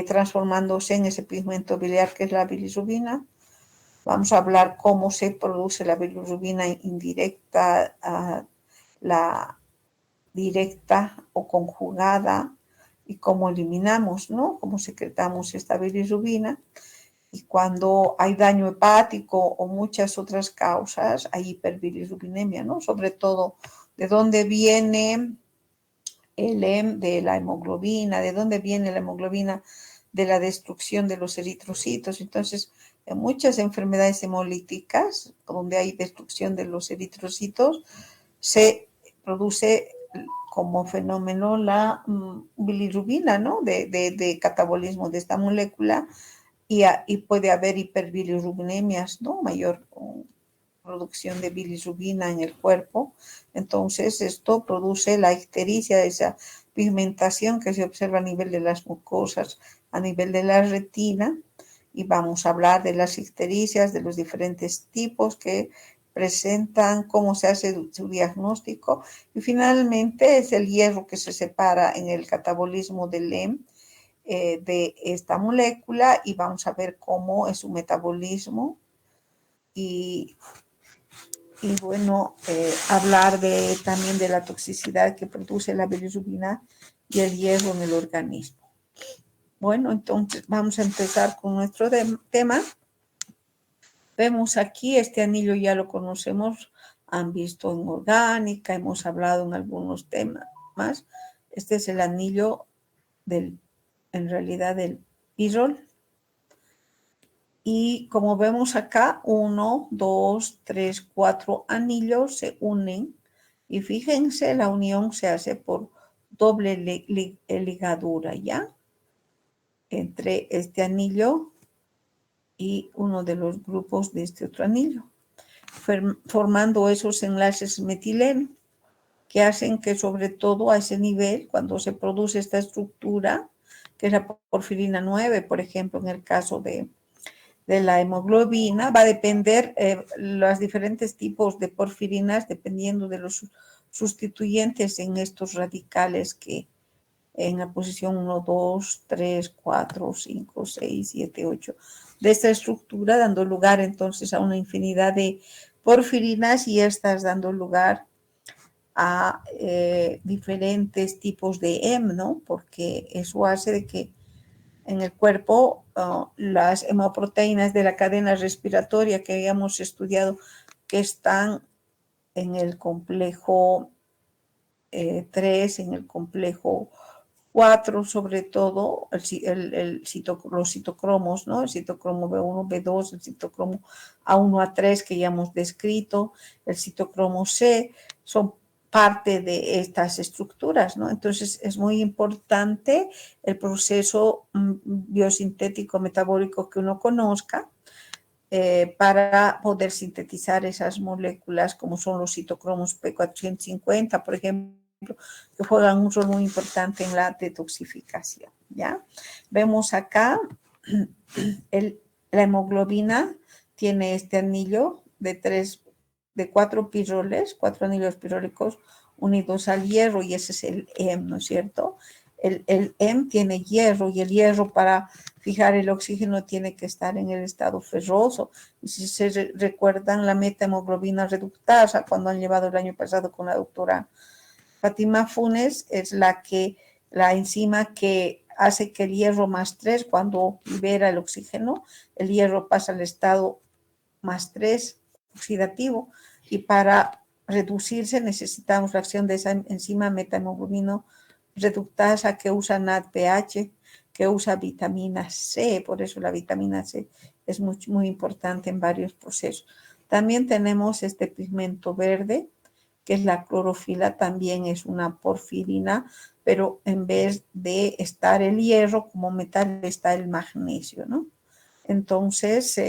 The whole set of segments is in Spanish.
transformándose en ese pigmento biliar que es la bilirrubina. Vamos a hablar cómo se produce la bilirrubina indirecta, la directa o conjugada, y cómo eliminamos, ¿no? Cómo secretamos esta bilirrubina. Y cuando hay daño hepático o muchas otras causas, hay hiperbilirrubinemia, ¿no? Sobre todo, ¿de dónde viene el de la hemoglobina? ¿De dónde viene la hemoglobina? De la destrucción de los eritrocitos. Entonces, en muchas enfermedades hemolíticas, donde hay destrucción de los eritrocitos, se produce como fenómeno la bilirrubina, ¿no? De catabolismo de esta molécula, y puede haber hiperbilirrubinemia, ¿no? Mayor producción de bilirrubina en el cuerpo. Entonces, esto produce la ictericia, esa pigmentación que se observa a nivel de las mucosas, a nivel de la retina, y vamos a hablar de las ictericias, de los diferentes tipos que presentan, cómo se hace su diagnóstico, y finalmente es el hierro que se separa en el catabolismo del LEM de esta molécula, y vamos a ver cómo es su metabolismo y bueno, hablar también de la toxicidad que produce la bilirrubina y el hierro en el organismo. Bueno, entonces vamos a empezar con nuestro tema. Vemos aquí, este anillo ya lo conocemos, han visto en orgánica, hemos hablado en algunos temas más. Este es el anillo en realidad del pirrol. Y como vemos acá, 1, 2, 3, 4 anillos se unen. Y fíjense, la unión se hace por doble ligadura, ¿ya? Entre este anillo y uno de los grupos de este otro anillo, formando esos enlaces metileno que hacen que, sobre todo a ese nivel, cuando se produce esta estructura, que es la porfirina 9, por ejemplo, en el caso de la hemoglobina, va a depender los diferentes tipos de porfirinas, dependiendo de los sustituyentes en estos radicales que en la posición 1, 2, 3, 4, 5, 6, 7, 8 de esta estructura, dando lugar entonces a una infinidad de porfirinas, y estas dando lugar a diferentes tipos de hemo, ¿no? Porque eso hace de que en el cuerpo las hemoproteínas de la cadena respiratoria que habíamos estudiado, que están en el complejo 3, en el complejo 4, sobre todo los citocromos, ¿no? El citocromo B1, B2, el citocromo A1, A3 que ya hemos descrito, el citocromo C, son parte de estas estructuras, ¿no? Entonces es muy importante el proceso biosintético metabólico que uno conozca para poder sintetizar esas moléculas, como son los citocromos P450, por ejemplo, que juegan un rol muy importante en la detoxificación, ¿ya? Vemos acá la hemoglobina tiene este anillo de 4 pirroles, 4 anillos pirólicos unidos al hierro, y ese es el hemo, ¿no es cierto? El hemo tiene hierro, y el hierro, para fijar el oxígeno, tiene que estar en el estado ferroso. Y si se recuerdan la metahemoglobina reductasa, cuando han llevado el año pasado con la doctora Fátima Funes, es la enzima que hace que el hierro más 3, cuando libera el oxígeno, el hierro pasa al estado más 3 oxidativo, y para reducirse necesitamos la acción de esa enzima metahemoglobina reductasa, que usa NADPH, que usa vitamina C. Por eso la vitamina C es muy, muy importante en varios procesos. También tenemos este pigmento verde, que es la clorofila, también es una porfirina, pero en vez de estar el hierro como metal, está el magnesio, ¿no? Entonces,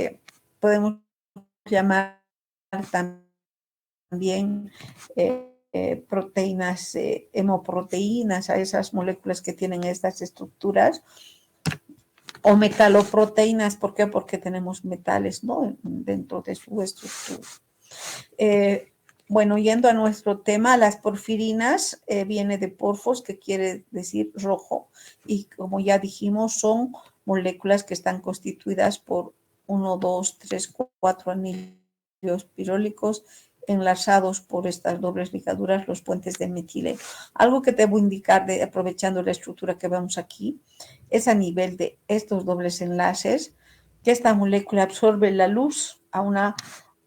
podemos llamar también proteínas, hemoproteínas, a esas moléculas que tienen estas estructuras, o metaloproteínas. ¿Por qué? Porque tenemos metales, ¿no?, dentro de su estructura. Bueno, yendo a nuestro tema, las porfirinas viene de porfos, que quiere decir rojo, y como ya dijimos, son moléculas que están constituidas por 1, 2, 3, 4 anillos pirólicos enlazados por estas dobles ligaduras, los puentes de metileno. Algo que debo indicar, aprovechando la estructura que vemos aquí, es a nivel de estos dobles enlaces, que esta molécula absorbe la luz a una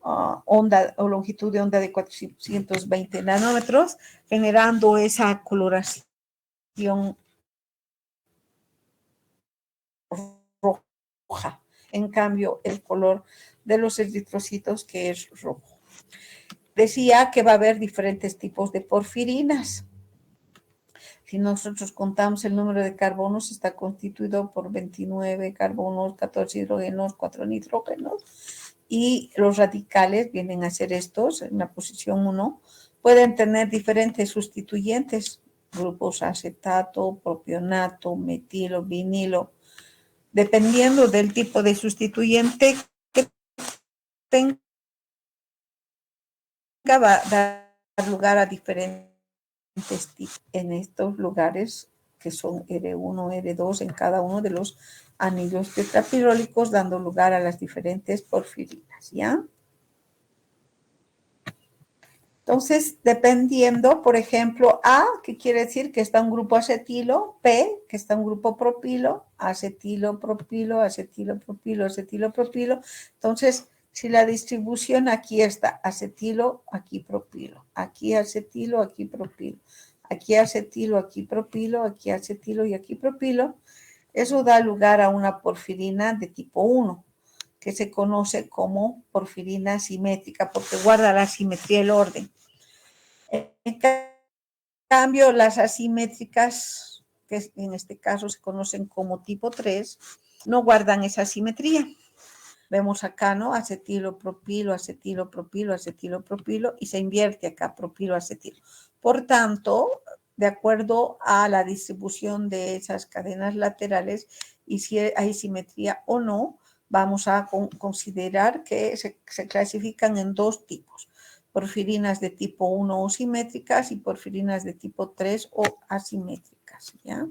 onda o longitud de onda de 420 nanómetros, generando esa coloración roja. En cambio, el color de los eritrocitos, que es rojo. Decía que va a haber diferentes tipos de porfirinas. Si nosotros contamos el número de carbonos, está constituido por 29 carbonos, 14 hidrógenos, 4 nitrógenos. Y los radicales vienen a ser estos, en la posición 1, pueden tener diferentes sustituyentes, grupos acetato, propionato, metilo, vinilo, dependiendo del tipo de sustituyente que tenga, va a dar lugar a diferentes tipos en estos lugares que son R1, R2 en cada uno de los anillos tetrapirólicos, dando lugar a las diferentes porfirinas, ¿ya? Entonces, dependiendo, por ejemplo, A, que quiere decir que está un grupo acetilo, P, que está un grupo propilo, acetilo, propilo, acetilo, propilo, acetilo, propilo. Entonces, si la distribución aquí está acetilo, aquí propilo, aquí acetilo, aquí propilo, aquí acetilo, aquí propilo, aquí acetilo y aquí propilo, eso da lugar a una porfirina de tipo 1, que se conoce como porfirina simétrica, porque guarda la simetría y el orden. En cambio, las asimétricas, que en este caso se conocen como tipo 3, no guardan esa simetría. Vemos acá, ¿no? Acetilo, propilo, acetilo, propilo, acetilo, propilo, y se invierte acá, propilo, acetilo. Por tanto, de acuerdo a la distribución de esas cadenas laterales y si hay simetría o no, vamos a considerar que se clasifican en dos tipos: porfirinas de tipo 1 o simétricas y porfirinas de tipo 3 o asimétricas, ¿ya?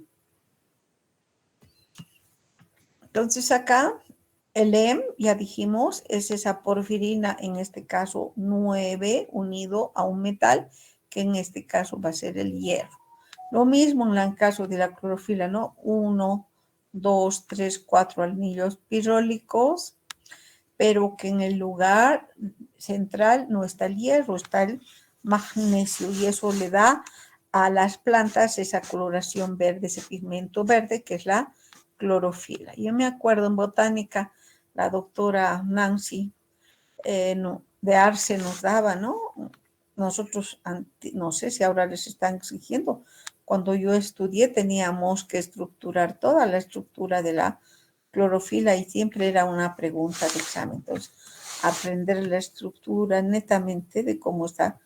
Entonces acá el EM, ya dijimos, es esa porfirina, en este caso 9, unido a un metal, que en este caso va a ser el hierro. Lo mismo en el caso de la clorofila, ¿no? 1, 2, 3, 4 anillos pirólicos, pero que en el lugar central no está el hierro, está el magnesio, y eso le da a las plantas esa coloración verde, ese pigmento verde, que es la clorofila. Yo me acuerdo en botánica, la doctora Nancy de Arce nos daba, ¿no? Nosotros, no sé si ahora les están exigiendo. Cuando yo estudié teníamos que estructurar toda la estructura de la clorofila y siempre era una pregunta de examen. Entonces, aprender la estructura netamente de cómo está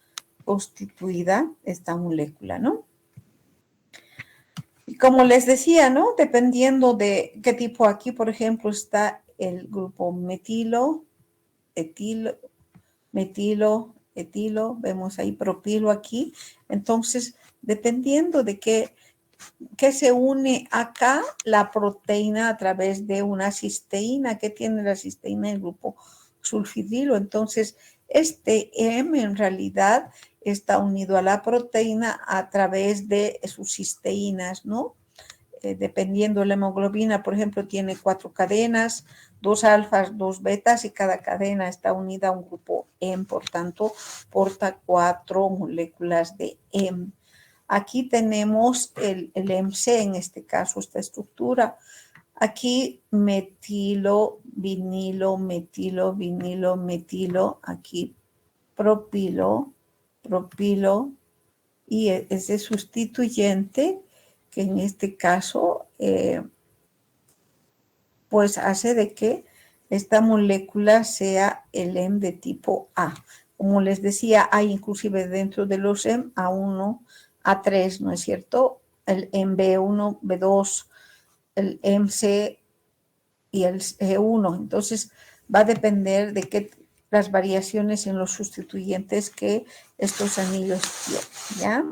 constituida esta molécula, ¿no? Y como les decía, ¿no? Dependiendo de qué tipo, aquí, por ejemplo, está el grupo metilo, etilo, metilo, etilo, vemos ahí propilo aquí. Entonces, dependiendo de qué se une acá, la proteína a través de una cisteína. ¿Qué tiene la cisteína? El grupo sulfidilo. Entonces, este M en realidad está unido a la proteína a través de sus cisteínas, ¿no? Dependiendo de la hemoglobina, por ejemplo, tiene 4 cadenas, 2 alfas, 2 betas, y cada cadena está unida a un grupo M, por tanto, porta 4 moléculas de M. Aquí tenemos el MC, en este caso, esta estructura. Aquí metilo, vinilo, metilo, vinilo, metilo. Aquí propilo, propilo. Y ese sustituyente, que en este caso, pues hace de que esta molécula sea el M de tipo A. Como les decía, hay inclusive dentro de los M A1, A3, ¿no es cierto? El MB1, B2, el MC y el E1. Entonces, va a depender de qué las variaciones en los sustituyentes que estos anillos tienen, ¿ya?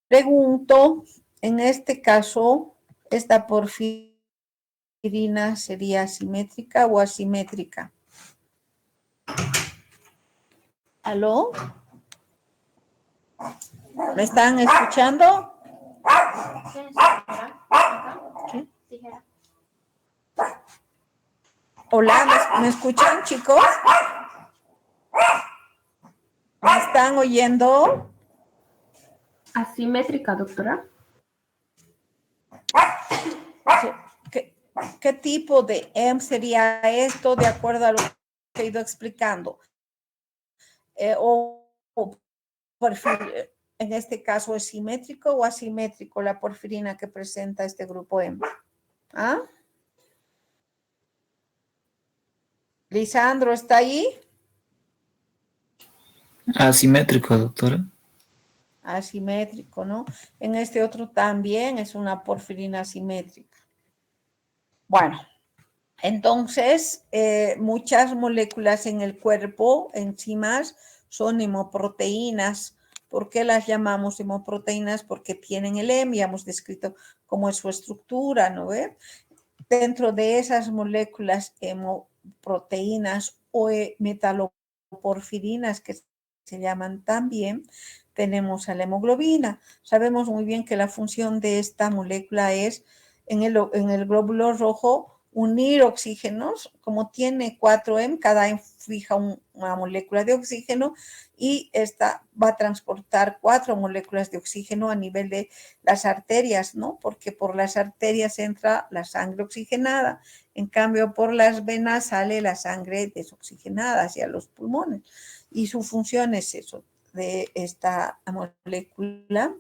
Pregunto, en este caso, ¿esta porfirina sería simétrica o asimétrica? ¿Aló? ¿Me están escuchando? ¿Qué? Hola, ¿me escuchan, chicos? ¿Me están oyendo? Asimétrica, doctora. ¿Qué tipo de M sería esto de acuerdo a lo que he ido explicando? O perfil, en este caso, ¿es simétrico o asimétrico la porfirina que presenta este grupo M? ¿Ah? Lisandro, ¿está ahí? Asimétrico, doctora. Asimétrico, ¿no? En este otro también es una porfirina asimétrica. Bueno, entonces, muchas moléculas en el cuerpo, enzimas, son hemoproteínas. ¿Por qué las llamamos hemoproteínas? Porque tienen el M, ya hemos descrito cómo es su estructura, ¿no ve? Dentro de esas moléculas hemoproteínas o metaloporfirinas, que se llaman también, tenemos a la hemoglobina. Sabemos muy bien que la función de esta molécula es en el glóbulo rojo unir oxígenos, como tiene 4M, cada M fija una molécula de oxígeno y esta va a transportar 4 moléculas de oxígeno a nivel de las arterias, ¿no? Porque por las arterias entra la sangre oxigenada, en cambio por las venas sale la sangre desoxigenada hacia los pulmones. Y su función es eso, de esta molécula.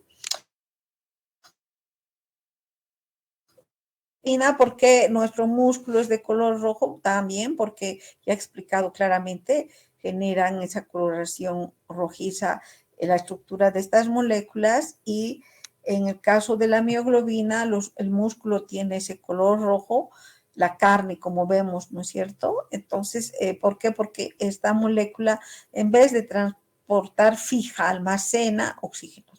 ¿Por qué nuestro músculo es de color rojo? También porque ya he explicado claramente, generan esa coloración rojiza en la estructura de estas moléculas y en el caso de la mioglobina, el músculo tiene ese color rojo, la carne, como vemos, ¿no es cierto? Entonces, ¿por qué? Porque esta molécula, en vez de transportar, fija, almacena oxígeno.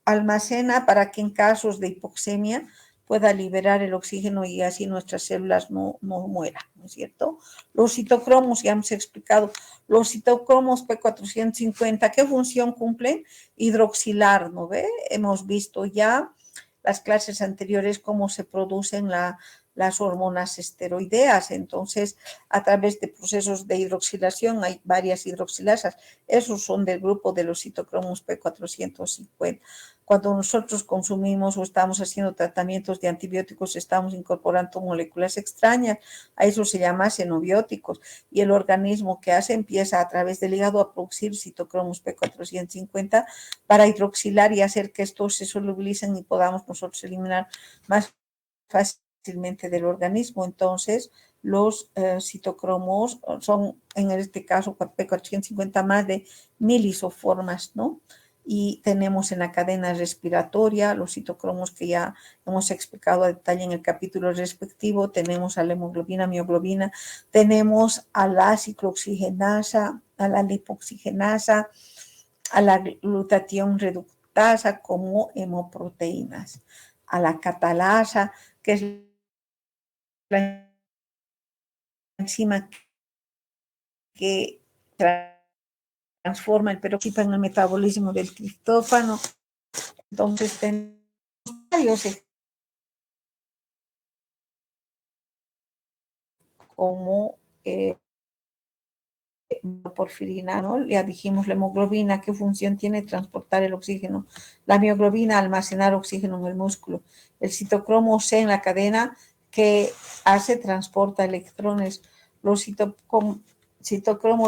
Almacena para que en casos de hipoxemia pueda liberar el oxígeno y así nuestras células no mueran, ¿no es cierto? Los citocromos, ya hemos explicado, los citocromos P450, ¿qué función cumplen? Hidroxilar, ¿no ve? Hemos visto ya las clases anteriores cómo se producen las hormonas esteroideas. Entonces, a través de procesos de hidroxilación, hay varias hidroxilasas. Esos son del grupo de los citocromos P450. Cuando nosotros consumimos o estamos haciendo tratamientos de antibióticos, estamos incorporando moléculas extrañas. A eso se llama xenobióticos. Y el organismo que hace empieza a través del hígado a producir citocromos P450 para hidroxilar y hacer que estos se solubilicen y podamos nosotros eliminar más fácilmente del organismo. Entonces, los citocromos son, en este caso, P450 más de 1000 isoformas, ¿no? Y tenemos en la cadena respiratoria los citocromos que ya hemos explicado a detalle en el capítulo respectivo. Tenemos a la hemoglobina, mioglobina, tenemos a la ciclooxigenasa, a la lipoxigenasa, a la glutatión reductasa como hemoproteínas, a la catalasa, que es la enzima que transforma el peroxido en el metabolismo del triptófano. Entonces tenemos varios como porfirina, ¿no? Ya dijimos la hemoglobina, ¿qué función tiene? Transportar el oxígeno. La mioglobina, almacenar oxígeno en el músculo. El citocromo C en la cadena, que hace? Transporta electrones. Los citocromos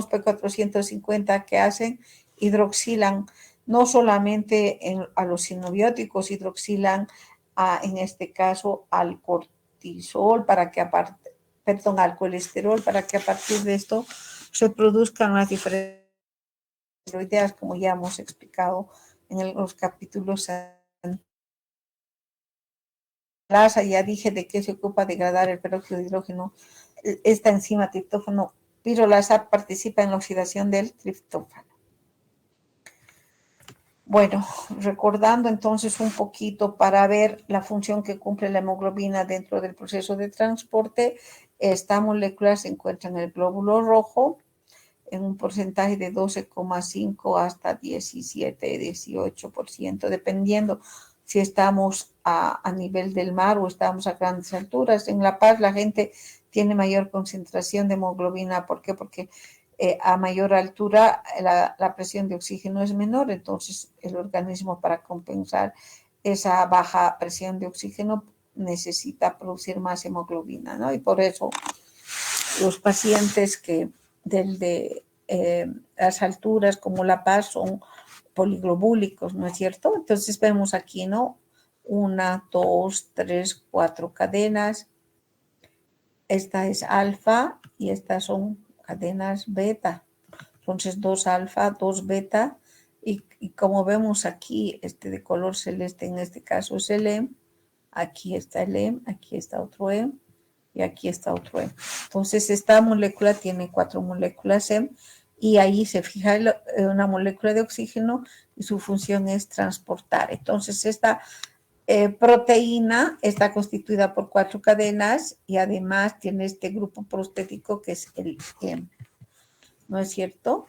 P450 que hacen? Hidroxilan no solamente a los sinobióticos, hidroxilan en este caso al cortisol para que al colesterol para que a partir de esto se produzcan las diferentes ideas, como ya hemos explicado en los capítulos anteriores. Ya dije de qué se ocupa degradar el peróxido de hidrógeno. Esta enzima triptófano pirolasa participa en la oxidación del triptófano. Bueno, recordando entonces un poquito para ver la función que cumple la hemoglobina dentro del proceso de transporte, esta molécula se encuentra en el glóbulo rojo en un porcentaje de 12,5 hasta 17, 18%, dependiendo si estamos a nivel del mar o estamos a grandes alturas. En La Paz la gente tiene mayor concentración de hemoglobina. ¿Por qué? Porque a mayor altura la presión de oxígeno es menor, entonces el organismo para compensar esa baja presión de oxígeno necesita producir más hemoglobina, ¿no? Y por eso los pacientes que de las alturas como La Paz son poliglobúlicos, ¿no es cierto? Entonces vemos aquí, ¿no? 1, 2, 3, 4 cadenas. Esta es alfa y estas son cadenas beta. Entonces 2 alfa, 2 beta y como vemos aquí, de color celeste en este caso es el M. Aquí está el M, aquí está otro M y aquí está otro M. Entonces esta molécula tiene 4 moléculas M y ahí se fija una molécula de oxígeno y su función es transportar. Entonces esta proteína está constituida por 4 cadenas y además tiene este grupo prostético que es el M. ¿No es cierto?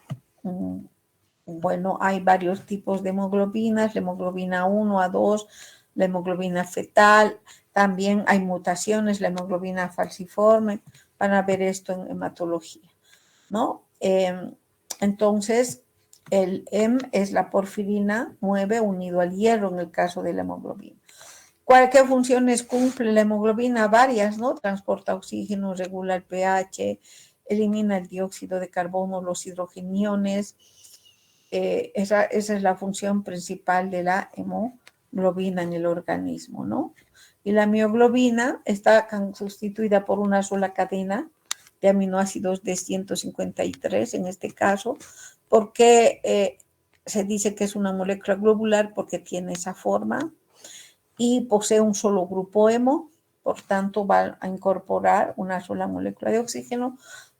Bueno, hay varios tipos de hemoglobinas, la hemoglobina 1 a 2, la hemoglobina fetal, también hay mutaciones, la hemoglobina falciforme, van a ver esto en hematología, ¿no? Entonces, el M es la porfirina 9 unido al hierro en el caso de la hemoglobina. ¿Qué funciones cumple la hemoglobina? Varias, ¿no? Transporta oxígeno, regula el pH, elimina el dióxido de carbono, los hidrogeniones. Esa es la función principal de la hemoglobina en el organismo, ¿no? Y la mioglobina está sustituida por una sola cadena de aminoácidos de 153 en este caso, porque se dice que es una molécula globular porque tiene esa forma y posee un solo grupo hemo, por tanto va a incorporar una sola molécula de oxígeno,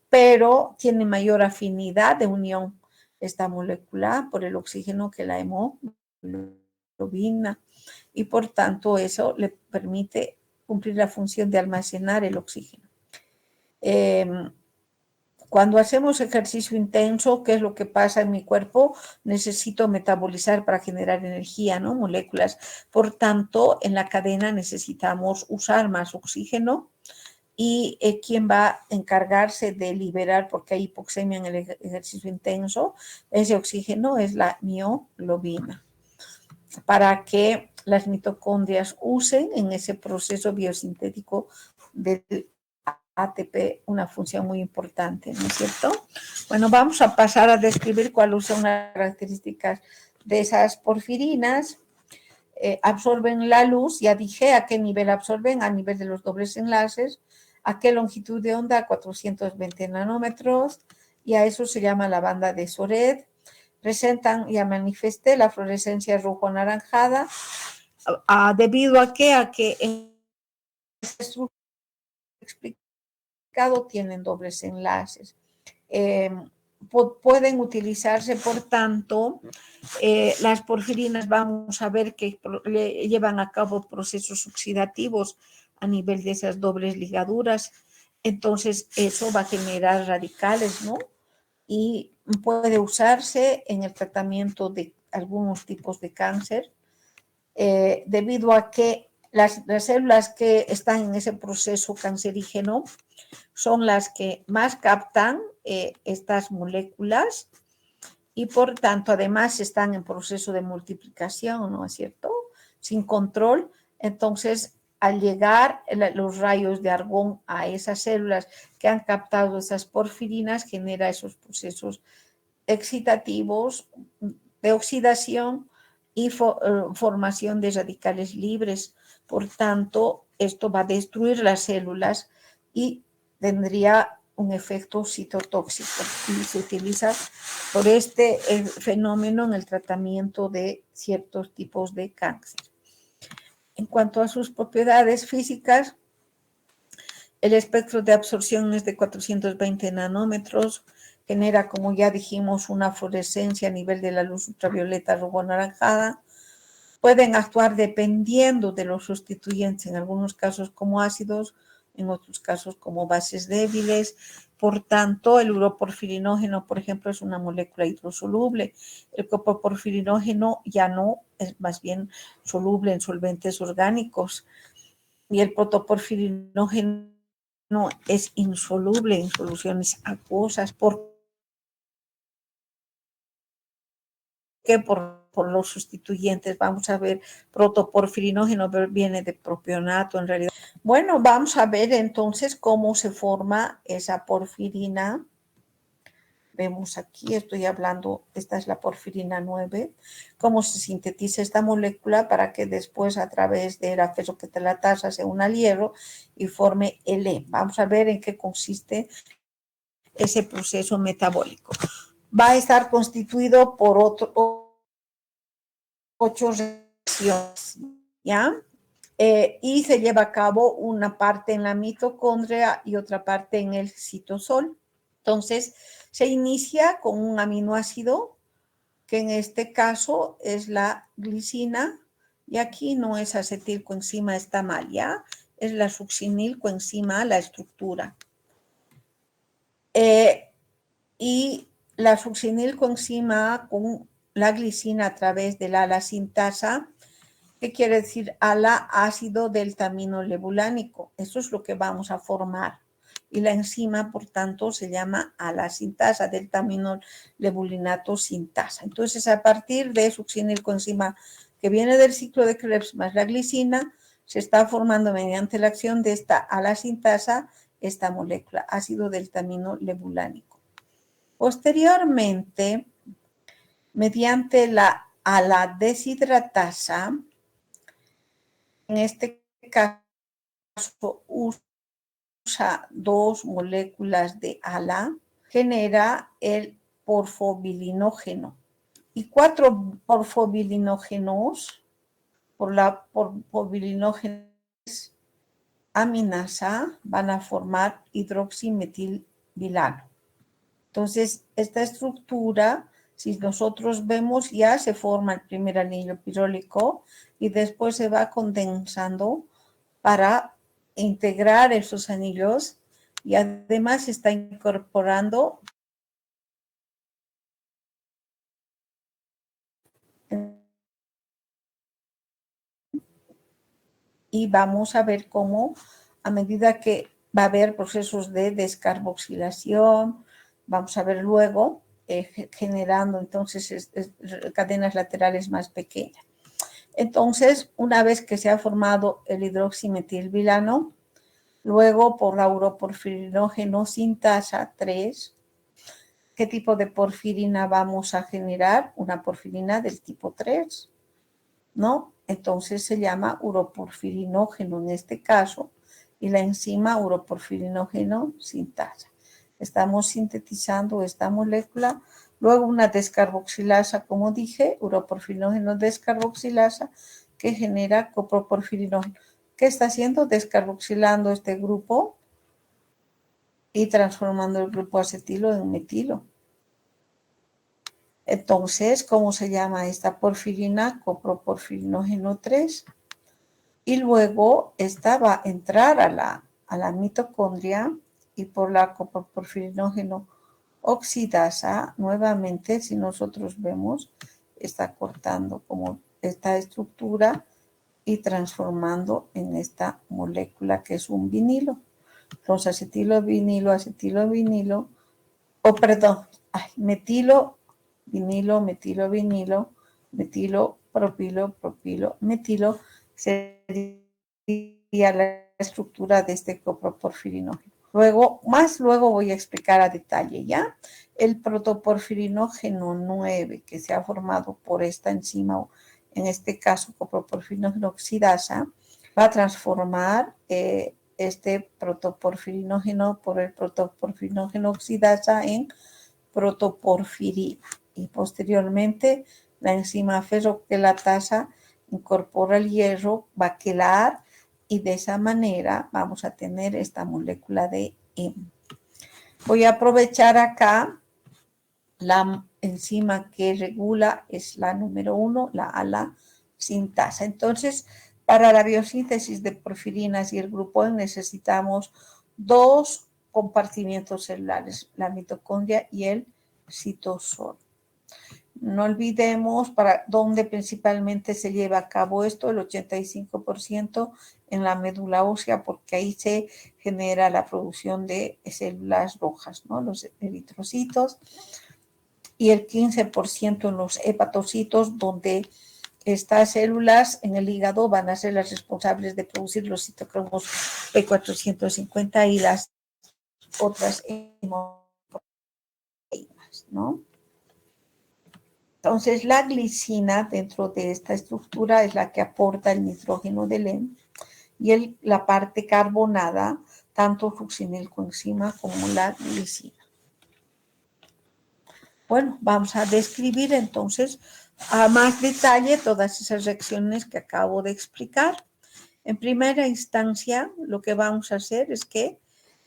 pero tiene mayor afinidad de unión esta molécula por el oxígeno que la hemoglobina y por tanto eso le permite cumplir la función de almacenar el oxígeno. Cuando hacemos ejercicio intenso, ¿qué es lo que pasa en mi cuerpo? Necesito metabolizar para generar energía, ¿no? Moléculas. Por tanto, en la cadena necesitamos usar más oxígeno y quien va a encargarse de liberar, porque hay hipoxemia en el ejercicio intenso, ese oxígeno es la mioglobina, para que las mitocondrias usen en ese proceso biosintético del ATP una función muy importante, ¿no es cierto? Bueno, vamos a pasar a describir cuáles son las características de esas porfirinas. Absorben la luz, ya dije a qué nivel absorben, a nivel de los dobles enlaces, a qué longitud de onda, a 420 nanómetros, y a eso se llama la banda de Soret. Presentan, ya manifesté, la fluorescencia rojo-anaranjada, debido a que en esta estructura explicado tienen dobles enlaces. Pueden utilizarse, por tanto, las porfirinas vamos a ver que llevan a cabo procesos oxidativos a nivel de esas dobles ligaduras, entonces eso va a generar radicales, ¿no? Y puede usarse en el tratamiento de algunos tipos de cáncer, debido a que las células que están en ese proceso cancerígeno son las que más captan estas moléculas y por tanto además están en proceso de multiplicación, ¿no es cierto? Sin control, entonces al llegar los rayos de argón a esas células que han captado esas porfirinas, genera esos procesos excitativos de oxidación y formación de radicales libres. Por tanto, esto va a destruir las células y tendría un efecto citotóxico y se utiliza por este fenómeno en el tratamiento de ciertos tipos de cáncer. En cuanto a sus propiedades físicas, El espectro de absorción es de 420 nanómetros, genera, como ya dijimos, una fluorescencia a nivel de la luz ultravioleta rojo-anaranjada. Pueden actuar dependiendo de los sustituyentes, en algunos casos como ácidos, en otros casos como bases débiles. Por tanto, el uroporfirinógeno, por ejemplo, es una molécula hidrosoluble. El coproporfirinógeno ya no, es más bien soluble en solventes orgánicos. Y el protoporfirinógeno es insoluble en soluciones acuosas. ¿Por qué? Por los sustituyentes. Vamos a ver, protoporfirinógeno viene de propionato en realidad. Bueno, vamos a ver entonces cómo se forma esa porfirina. Vemos aquí, estoy hablando, esta es la porfirina 9, cómo se sintetiza esta molécula para que después a través de la fesoquetalatasa se una al hierro y forme el E. Vamos a ver en qué consiste ese proceso metabólico. Va a estar constituido por 8 reacciones, ¿ya? Y se lleva a cabo una parte en la mitocondria y otra parte en el citosol. Entonces, se inicia con un aminoácido, que en este caso es la glicina, y aquí no es acetilcoenzima, está mal, ¿ya? Es la succinilcoenzima, la estructura. Y la succinilcoenzima con la glicina a través de la ala-sintasa, ¿qué quiere decir? Ala-ácido deltaminolebulánico. Eso es lo que vamos a formar. Y la enzima, por tanto, se llama ala-sintasa, deltaminolebulinato sintasa. Entonces, a partir de succinilcoenzima que viene del ciclo de Krebs más la glicina, se está formando mediante la acción de esta ala-sintasa esta molécula, ácido deltaminolebulánico. Posteriormente, mediante la ala-deshidratasa, en este caso usa 2 moléculas de ala, genera el porfobilinógeno. Y 4 porfobilinógenos, por la porfobilinógeno aminasa, van a formar hidroximetilbilano. Entonces, esta estructura, si nosotros vemos, ya se forma el primer anillo pirólico y después se va condensando para integrar esos anillos y además se está incorporando y vamos a ver cómo a medida que va a haber procesos de descarboxilación, vamos a ver luego generando entonces cadenas laterales más pequeñas. Entonces, una vez que se ha formado el hidroximetilbilano, luego por la uroporfirinógeno sintasa 3, ¿qué tipo de porfirina vamos a generar? Una porfirina del tipo 3, ¿no? Entonces se llama uroporfirinógeno en este caso y la enzima uroporfirinógeno sintasa. Estamos sintetizando esta molécula, luego una descarboxilasa, como dije, uroporfirinógeno descarboxilasa, que genera coproporfirinógeno. ¿Qué está haciendo? Descarboxilando este grupo y transformando el grupo acetilo en metilo. Entonces, ¿cómo se llama esta porfirina? Coproporfirinógeno 3. Y luego esta va a entrar a la mitocondria y por la coproporfirinógeno oxidasa, nuevamente, si nosotros vemos, está cortando como esta estructura y transformando en esta molécula que es un vinilo. Entonces, metilo, vinilo, metilo, vinilo, metilo, propilo, propilo, metilo, sería la estructura de este coproporfirinógeno. Luego voy a explicar a detalle, ¿ya? El protoporfirinógeno 9 que se ha formado por esta enzima, en este caso coproporfirinógeno oxidasa, va a transformar este protoporfirinógeno por el protoporfirinógeno oxidasa en protoporfirina. Y posteriormente la enzima fesoquelatasa incorpora el hierro, va a quelar y de esa manera vamos a tener esta molécula de M. Voy a aprovechar acá la enzima que regula es la número 1, la ala sintasa. Entonces, para la biosíntesis de porfirinas y el grupo N necesitamos dos compartimientos celulares, la mitocondria y el citosol. No olvidemos para dónde principalmente se lleva a cabo esto, el 85% en la médula ósea, porque ahí se genera la producción de células rojas, ¿no? Los eritrocitos, y el 15% en los hepatocitos, donde estas células en el hígado van a ser las responsables de producir los citocromos P450 y las otras hemoproteínas, ¿no? Entonces, la glicina dentro de esta estructura es la que aporta el nitrógeno del M y la parte carbonada, tanto succinilcoenzima como la glicina. Bueno, vamos a describir entonces a más detalle todas esas reacciones que acabo de explicar. En primera instancia, lo que vamos a hacer es que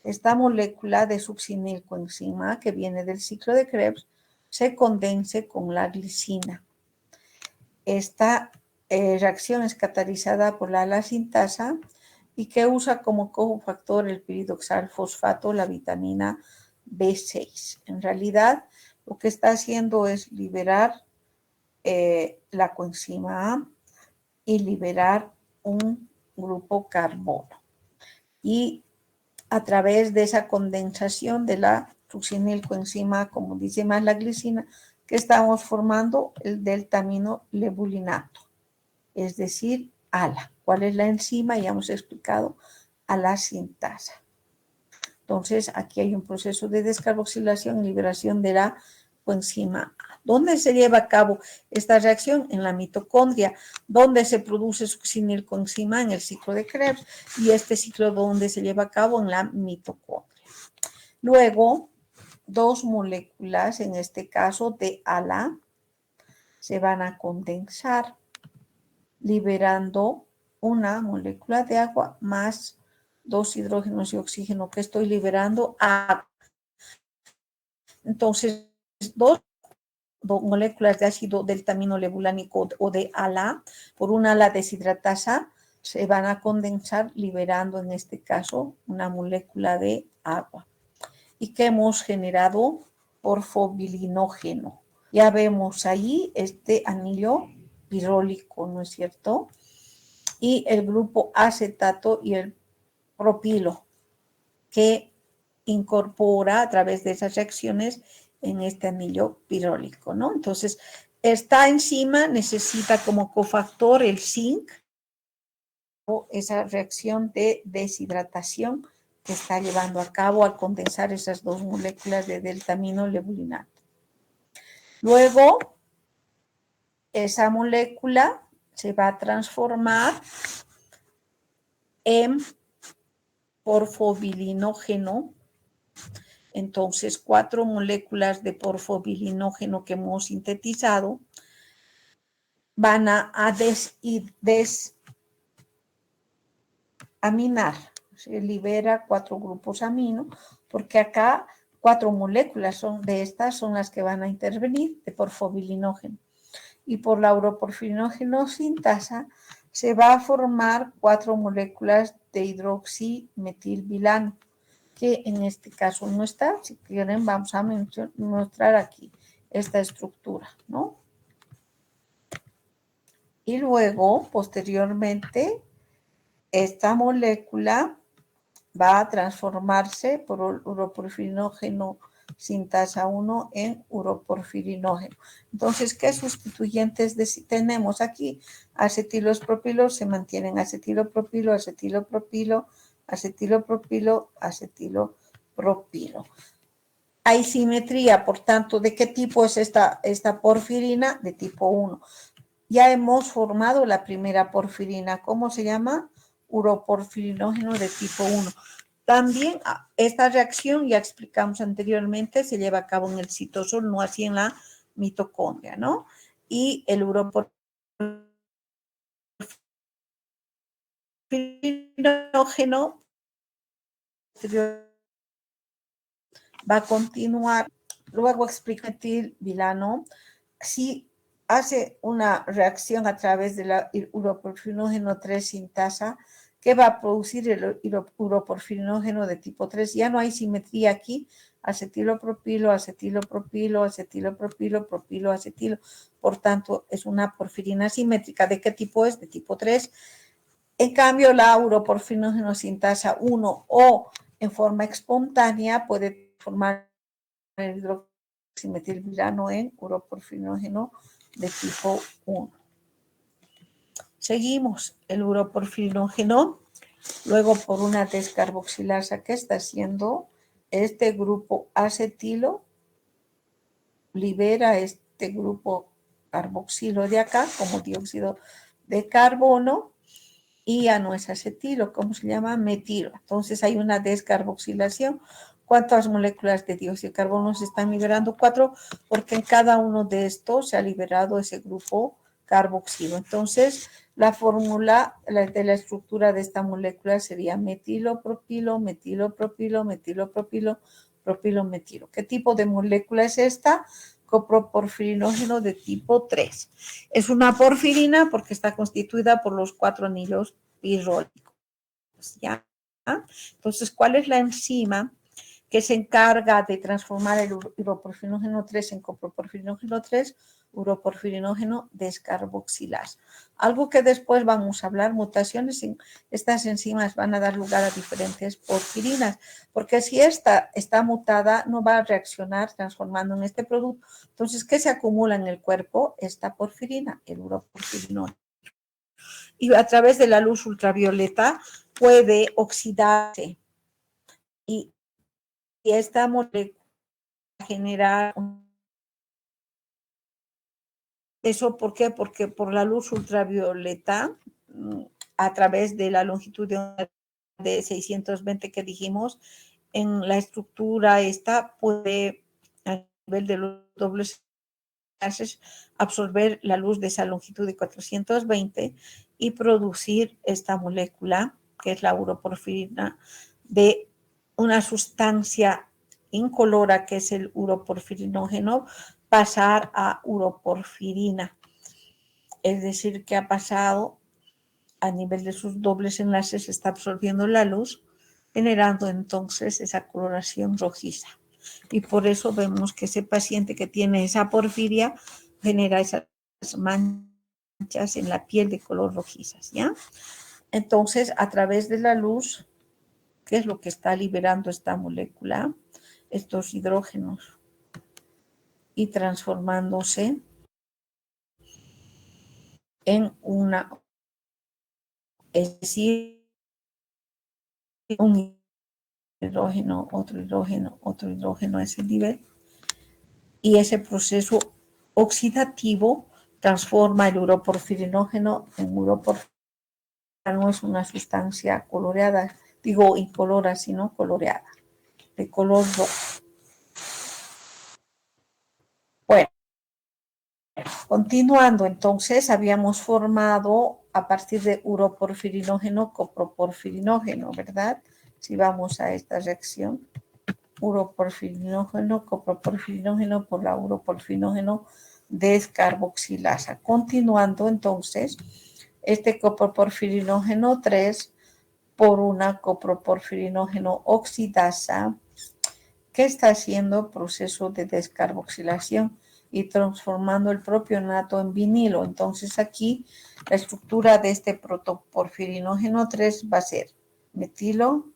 esta molécula de succinilcoenzima que viene del ciclo de Krebs se condense con la glicina. Esta reacción es catalizada por la ala-sintasa y que usa como cofactor el piridoxal fosfato, la vitamina B6. En realidad, lo que está haciendo es liberar la coenzima A y liberar un grupo carbono. Y a través de esa condensación de la succinilcoenzima, como dice más la glicina, que estamos formando el deltaminolebulinato, es decir, ALA. ¿Cuál es la enzima? Ya hemos explicado, ala-sintasa. Entonces, aquí hay un proceso de descarboxilación y liberación de la coenzima A. ¿Dónde se lleva a cabo esta reacción? En la mitocondria, donde se produce succinilcoenzima en el ciclo de Krebs, y este ciclo donde se lleva a cabo en la mitocondria. Luego, dos moléculas, en este caso de ALA, se van a condensar, liberando una molécula de agua más 2 hidrógenos y oxígeno que estoy liberando agua. Entonces, dos moléculas de ácido deltaminolebulánico o de ALA por una ala deshidratasa se van a condensar liberando en este caso una molécula de agua. ¿Y qué hemos generado? Porfobilinógeno. Ya vemos ahí este anillo pirólico, ¿no es cierto? Y el grupo acetato y el propilo, que incorpora a través de esas reacciones en este anillo pirólico, ¿no? Entonces, esta enzima necesita como cofactor el zinc, o esa reacción de deshidratación que está llevando a cabo al condensar esas dos moléculas de deltaminolebulinato. Luego, esa molécula se va a transformar en porfobilinógeno. Entonces, 4 moléculas de porfobilinógeno que hemos sintetizado van a desaminar. Se libera 4 grupos amino, porque acá 4 moléculas de estas son las que van a intervenir de porfobilinógeno. Y por la uroporfirinógeno sintasa se va a formar 4 moléculas de hidroximetilbilano, que en este caso no está. Si quieren, vamos a mostrar aquí esta estructura, ¿no? Y luego, posteriormente, esta molécula va a transformarse por uroporfirinógeno sintasa 1 en uroporfirinógeno. Entonces, ¿qué sustituyentes tenemos aquí? Acetilopropilos se mantienen acetilopropilo, acetilopropilo, acetilopropilo, acetilopropilo. Hay simetría, por tanto, ¿de qué tipo es esta porfirina? De tipo 1. Ya hemos formado la primera porfirina. ¿Cómo se llama? Uroporfirinógeno de tipo 1. También esta reacción, ya explicamos anteriormente, se lleva a cabo en el citosol, no así en la mitocondria, ¿no? Y el uroporfirinógeno porfirinógeno va a continuar. Luego explico metilvilano. Si hace una reacción a través del uroporfirinógeno 3 sintasa, que va a producir el uroporfirinógeno de tipo 3. Ya no hay simetría aquí. Acetilopropilo, acetilopropilo, acetilopropilo, propilo, acetilo. Por tanto, es una porfirina simétrica. ¿De qué tipo es? De tipo 3. En cambio, la uroporfirinógeno sintasa 1 o en forma espontánea puede formar el hidroximetilvilano en uroporfirinógeno de tipo 1. Seguimos el uroporfirinógeno, luego por una descarboxilasa que está haciendo este grupo acetilo, libera este grupo carboxilo de acá como dióxido de carbono y ya no es acetilo, ¿cómo se llama? Metilo. Entonces hay una descarboxilación. ¿Cuántas moléculas de dióxido de carbono se están liberando? 4, porque en cada uno de estos se ha liberado ese grupo carboxilo. Entonces, la fórmula de la estructura de esta molécula sería metilopropilo, metilopropilo, metilopropilo, propilo, metilo. ¿Qué tipo de molécula es esta? Coproporfirinógeno de tipo 3. Es una porfirina porque está constituida por los 4 anillos pirrólicos, ¿ya? Entonces, ¿cuál es la enzima que se encarga de transformar el uroporfirinógeno 3 en coproporfirinógeno 3? Uroporfirinógeno descarboxilasa. Algo que después vamos a hablar, mutaciones en estas enzimas van a dar lugar a diferentes porfirinas, porque si esta está mutada no va a reaccionar transformando en este producto. Entonces, ¿qué se acumula en el cuerpo? Esta porfirina, el uroporfirinógeno. Y a través de la luz ultravioleta puede oxidarse y esta molécula genera eso. ¿Por qué? Porque por la luz ultravioleta, a través de la longitud de 620 que dijimos, en la estructura esta puede, a nivel de los dobles enlaces, absorber la luz de esa longitud de 420 y producir esta molécula, que es la uroporfirina, de una sustancia incolora, que es el uroporfirinógeno, pasar a uroporfirina. Es decir, que ha pasado a nivel de sus dobles enlaces, está absorbiendo la luz, generando entonces esa coloración rojiza. Y por eso vemos que ese paciente que tiene esa porfiria genera esas manchas en la piel de color rojizas, ¿ya? Entonces, a través de la luz, ¿qué es lo que está liberando esta molécula? Estos hidrógenos y transformándose en una, es decir, un hidrógeno, otro hidrógeno, otro hidrógeno a ese nivel. Y ese proceso oxidativo transforma el uroporfirinógeno en uroporfirina. No es una sustancia coloreada, digo incolora, sino coloreada, de color rojo. Bueno, continuando entonces, habíamos formado a partir de uroporfirinógeno coproporfirinógeno, ¿verdad? Si vamos a esta reacción, uroporfirinógeno, coproporfirinógeno por la uroporfirinógeno descarboxilasa. Continuando entonces, este coproporfirinógeno 3 por una coproporfirinógeno oxidasa que está haciendo proceso de descarboxilación y transformando el propionato en vinilo. Entonces aquí la estructura de este protoporfirinógeno 3 va a ser metilo,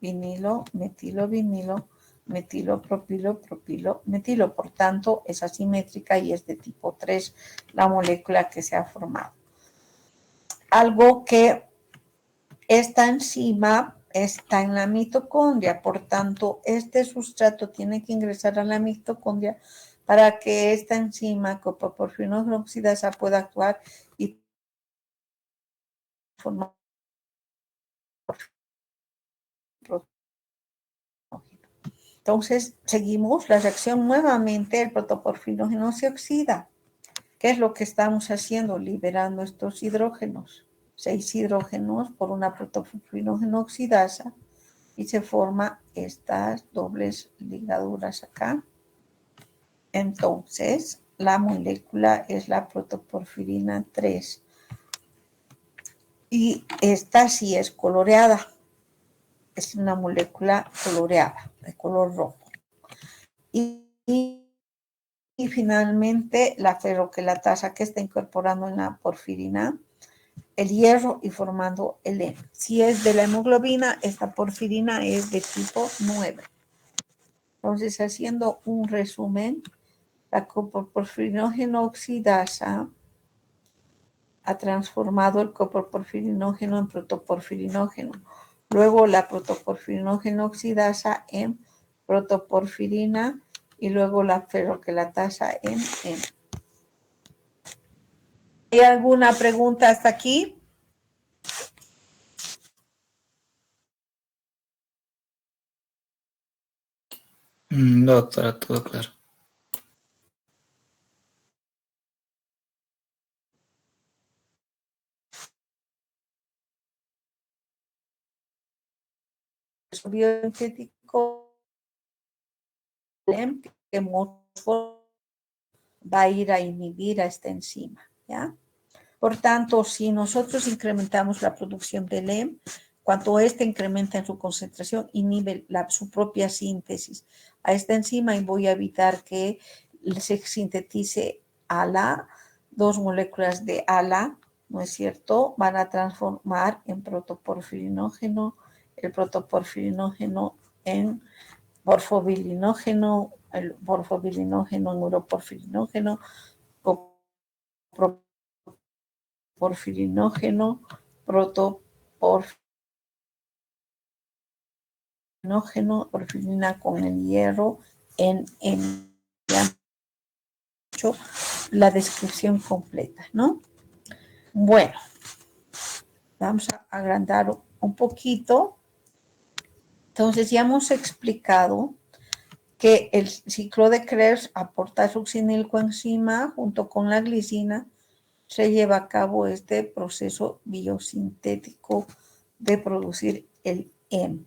vinilo, metilo, vinilo, metilo, propilo, propilo, metilo. Por tanto, es asimétrica y es de tipo 3 la molécula que se ha formado. Algo que esta enzima está en la mitocondria, por tanto, este sustrato tiene que ingresar a la mitocondria para que esta enzima coproporfirinógeno oxidasa pueda actuar y formar. Entonces, seguimos la reacción nuevamente, el protoporfirinógeno se oxida. ¿Qué es lo que estamos haciendo? Liberando estos hidrógenos. 6 hidrógenos por una protoporfirinógeno oxidasa y se forma estas dobles ligaduras acá. Entonces, la molécula es la protoporfirina 3. Y esta sí es coloreada. Es una molécula coloreada, de color rojo. Y finalmente, la ferroquelatasa que está incorporando en la porfirina el hierro y formando el N. Si es de la hemoglobina, esta porfirina es de tipo 9. Entonces, haciendo un resumen, la coproporfirinógeno oxidasa ha transformado el coproporfirinógeno en protoporfirinógeno. Luego la protoporfirinógeno oxidasa en protoporfirina y luego la ferroquelatasa en N. ¿Hay alguna pregunta hasta aquí? No, doctora, todo claro. Biosintético que va a ir a inhibir a esta enzima, ¿ya? Por tanto, si nosotros incrementamos la producción de LEM, cuanto éste incrementa en su concentración, inhibe su propia síntesis a esta enzima y voy a evitar que se sintetice ALA, 2 moléculas de ALA, ¿no es cierto? Van a transformar en protoporfirinógeno, el protoporfirinógeno en porfobilinógeno, el porfobilinógeno en uroporfirinógeno, porfirinógeno, protoporfirinógeno, porfirina con el hierro en la descripción completa, ¿no? Bueno, vamos a agrandar un poquito. Entonces ya hemos explicado que el ciclo de Krebs aporta succinilcoenzima junto con la glicina, se lleva a cabo este proceso biosintético de producir el M.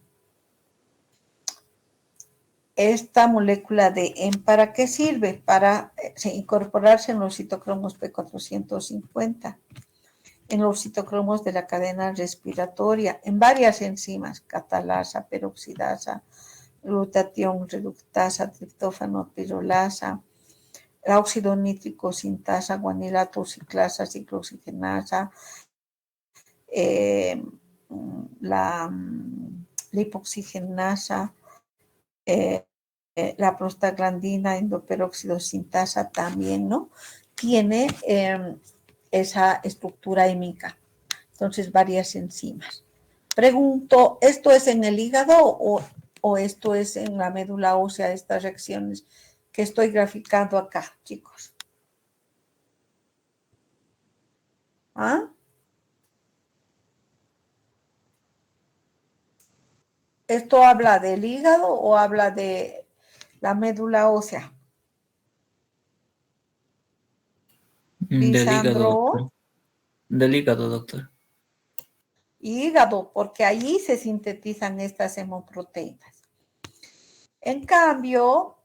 Esta molécula de M, ¿para qué sirve? Para incorporarse en los citocromos P450, en los citocromos de la cadena respiratoria, en varias enzimas, catalasa, peroxidasa, glutatión, reductasa, triptófano, pirolasa, óxido nítrico, sintasa, guanilato, ciclasa, ciclooxigenasa, la lipoxigenasa, la prostaglandina, endoperóxido sintasa también, ¿no? Tiene esa estructura hímica. Entonces, varias enzimas. Pregunto, ¿esto es en el hígado o esto es en la médula ósea, estas reacciones que estoy graficando acá, chicos? ¿Ah? ¿Esto habla del hígado o habla de la médula ósea? Del hígado, Lisandro, doctor. Del hígado, doctor. hígado, porque allí se sintetizan estas hemoproteínas. En cambio,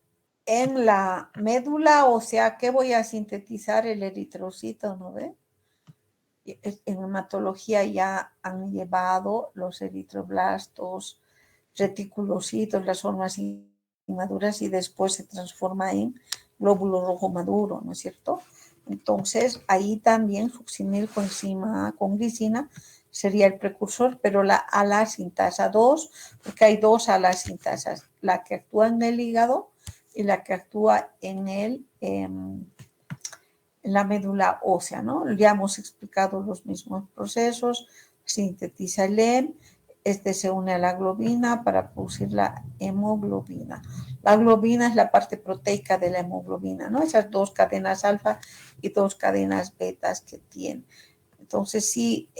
en la médula ósea, ¿qué voy a sintetizar? El eritrocito, ¿no ve? En hematología ya han llevado los eritroblastos, reticulocitos, las formas inmaduras y después se transforma en glóbulo rojo maduro, ¿no es cierto? Entonces, ahí también succinilcoenzima con glicina sería el precursor, pero la ALA sintasa 2, porque hay dos ALA sintasas, la que actúa en el hígado y la que actúa en la médula ósea, ¿no? Ya hemos explicado los mismos procesos, sintetiza el M, este se une a la globina para producir la hemoglobina. La globina es la parte proteica de la hemoglobina, ¿no? Esas dos cadenas alfa y dos cadenas betas que tiene. Entonces, si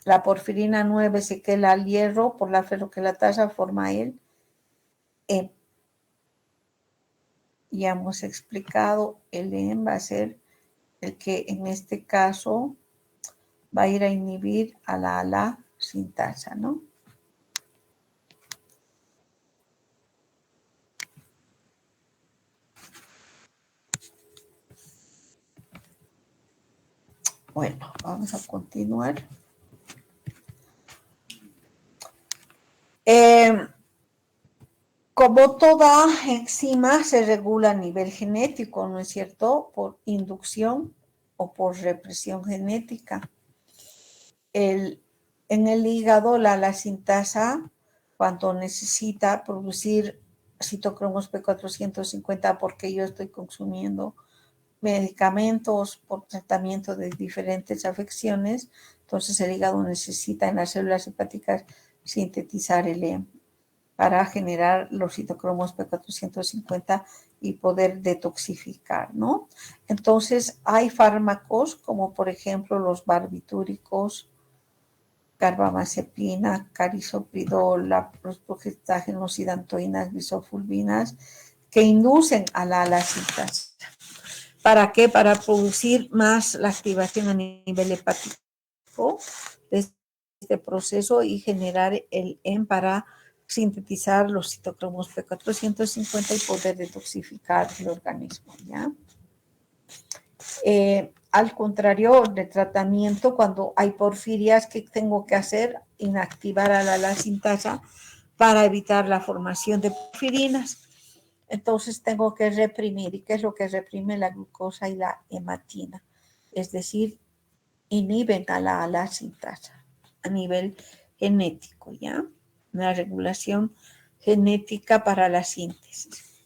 la porfirina 9 se queda al hierro por la ferroquelatasa, forma el M. Ya hemos explicado, el M va a ser el que en este caso va a ir a inhibir a la ala sintasa, ¿no? Bueno, vamos a continuar. Como toda enzima se regula a nivel genético, ¿no es cierto? Por inducción o por represión genética. En el hígado, la sintasa, cuando necesita producir citocromos P450 porque yo estoy consumiendo medicamentos por tratamiento de diferentes afecciones, entonces el hígado necesita en las células hepáticas sintetizar el hemo para generar los citocromos P450 y poder detoxificar, ¿no? Entonces hay fármacos como por ejemplo los barbitúricos, carbamazepina, carisopridol, los progestágenos, hidantoínas, bisofulvinas, que inducen a la sintasa. ¿Para qué? Para producir más la activación a nivel hepático de este proceso y generar el EM para sintetizar los citocromos P450 y poder detoxificar el organismo, ¿ya? Al contrario de tratamiento, cuando hay porfirias, ¿qué tengo que hacer? Inactivar a la sintasa para evitar la formación de porfirinas. Entonces tengo que reprimir. ¿Y qué es lo que reprime? La glucosa y la hematina. Es decir, inhiben a la sintasa a nivel genético, ¿ya? Una regulación genética para la síntesis.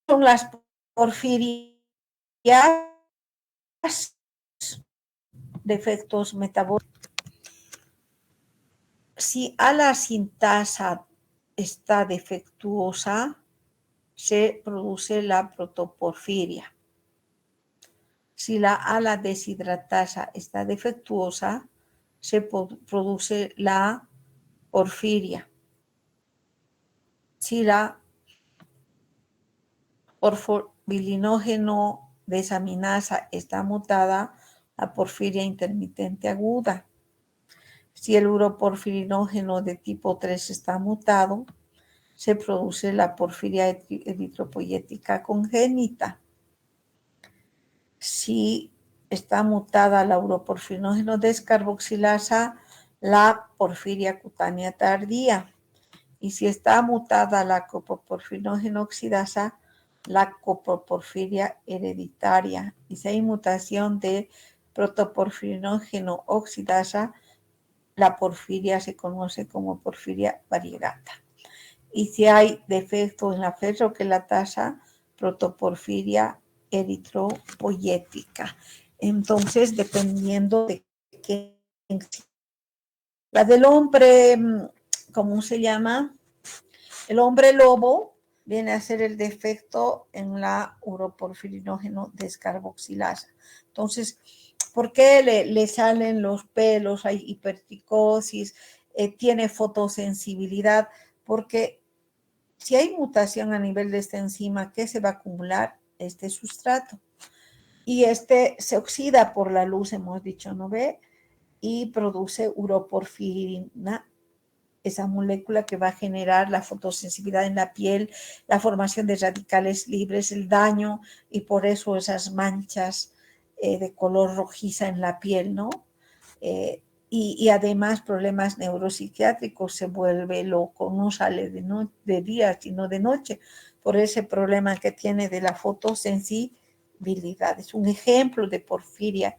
Son las porfirias de efectos metabólicos. Si a la sintasa está defectuosa, se produce la protoporfiria. Si la ala deshidratasa está defectuosa, se produce la porfiria. Si la orfobilinógeno desaminasa está mutada, la porfiria intermitente aguda. Si el uroporfirinógeno de tipo 3 está mutado, se produce la porfiria eritropoyética congénita. Si está mutada la uroporfirinógeno descarboxilasa, la porfiria cutánea tardía. Y si está mutada la coproporfirinógeno oxidasa, la coproporfiria hereditaria. Y si hay mutación de protoporfirinógeno oxidasa, la porfiria se conoce como porfiria variegata. Y si hay defecto en la ferroquelatasa, protoporfiria eritropoyética. Entonces, dependiendo de qué. La del hombre, ¿cómo se llama? El hombre lobo viene a ser el defecto en la uroporfirinógeno descarboxilasa. Entonces, ¿por qué le salen los pelos? Hay hipertricosis, tiene fotosensibilidad, porque si hay mutación a nivel de esta enzima, ¿qué se va a acumular? Este sustrato. Y este se oxida por la luz, hemos dicho, ¿no ve? Y produce uroporfirina, esa molécula que va a generar la fotosensibilidad en la piel, la formación de radicales libres, el daño, y por eso esas manchas de color rojiza en la piel, ¿no? Y además problemas neuropsiquiátricos, se vuelve loco, no sale de día, sino de noche, por ese problema que tiene de la fotosensibilidad. Es un ejemplo de porfiria,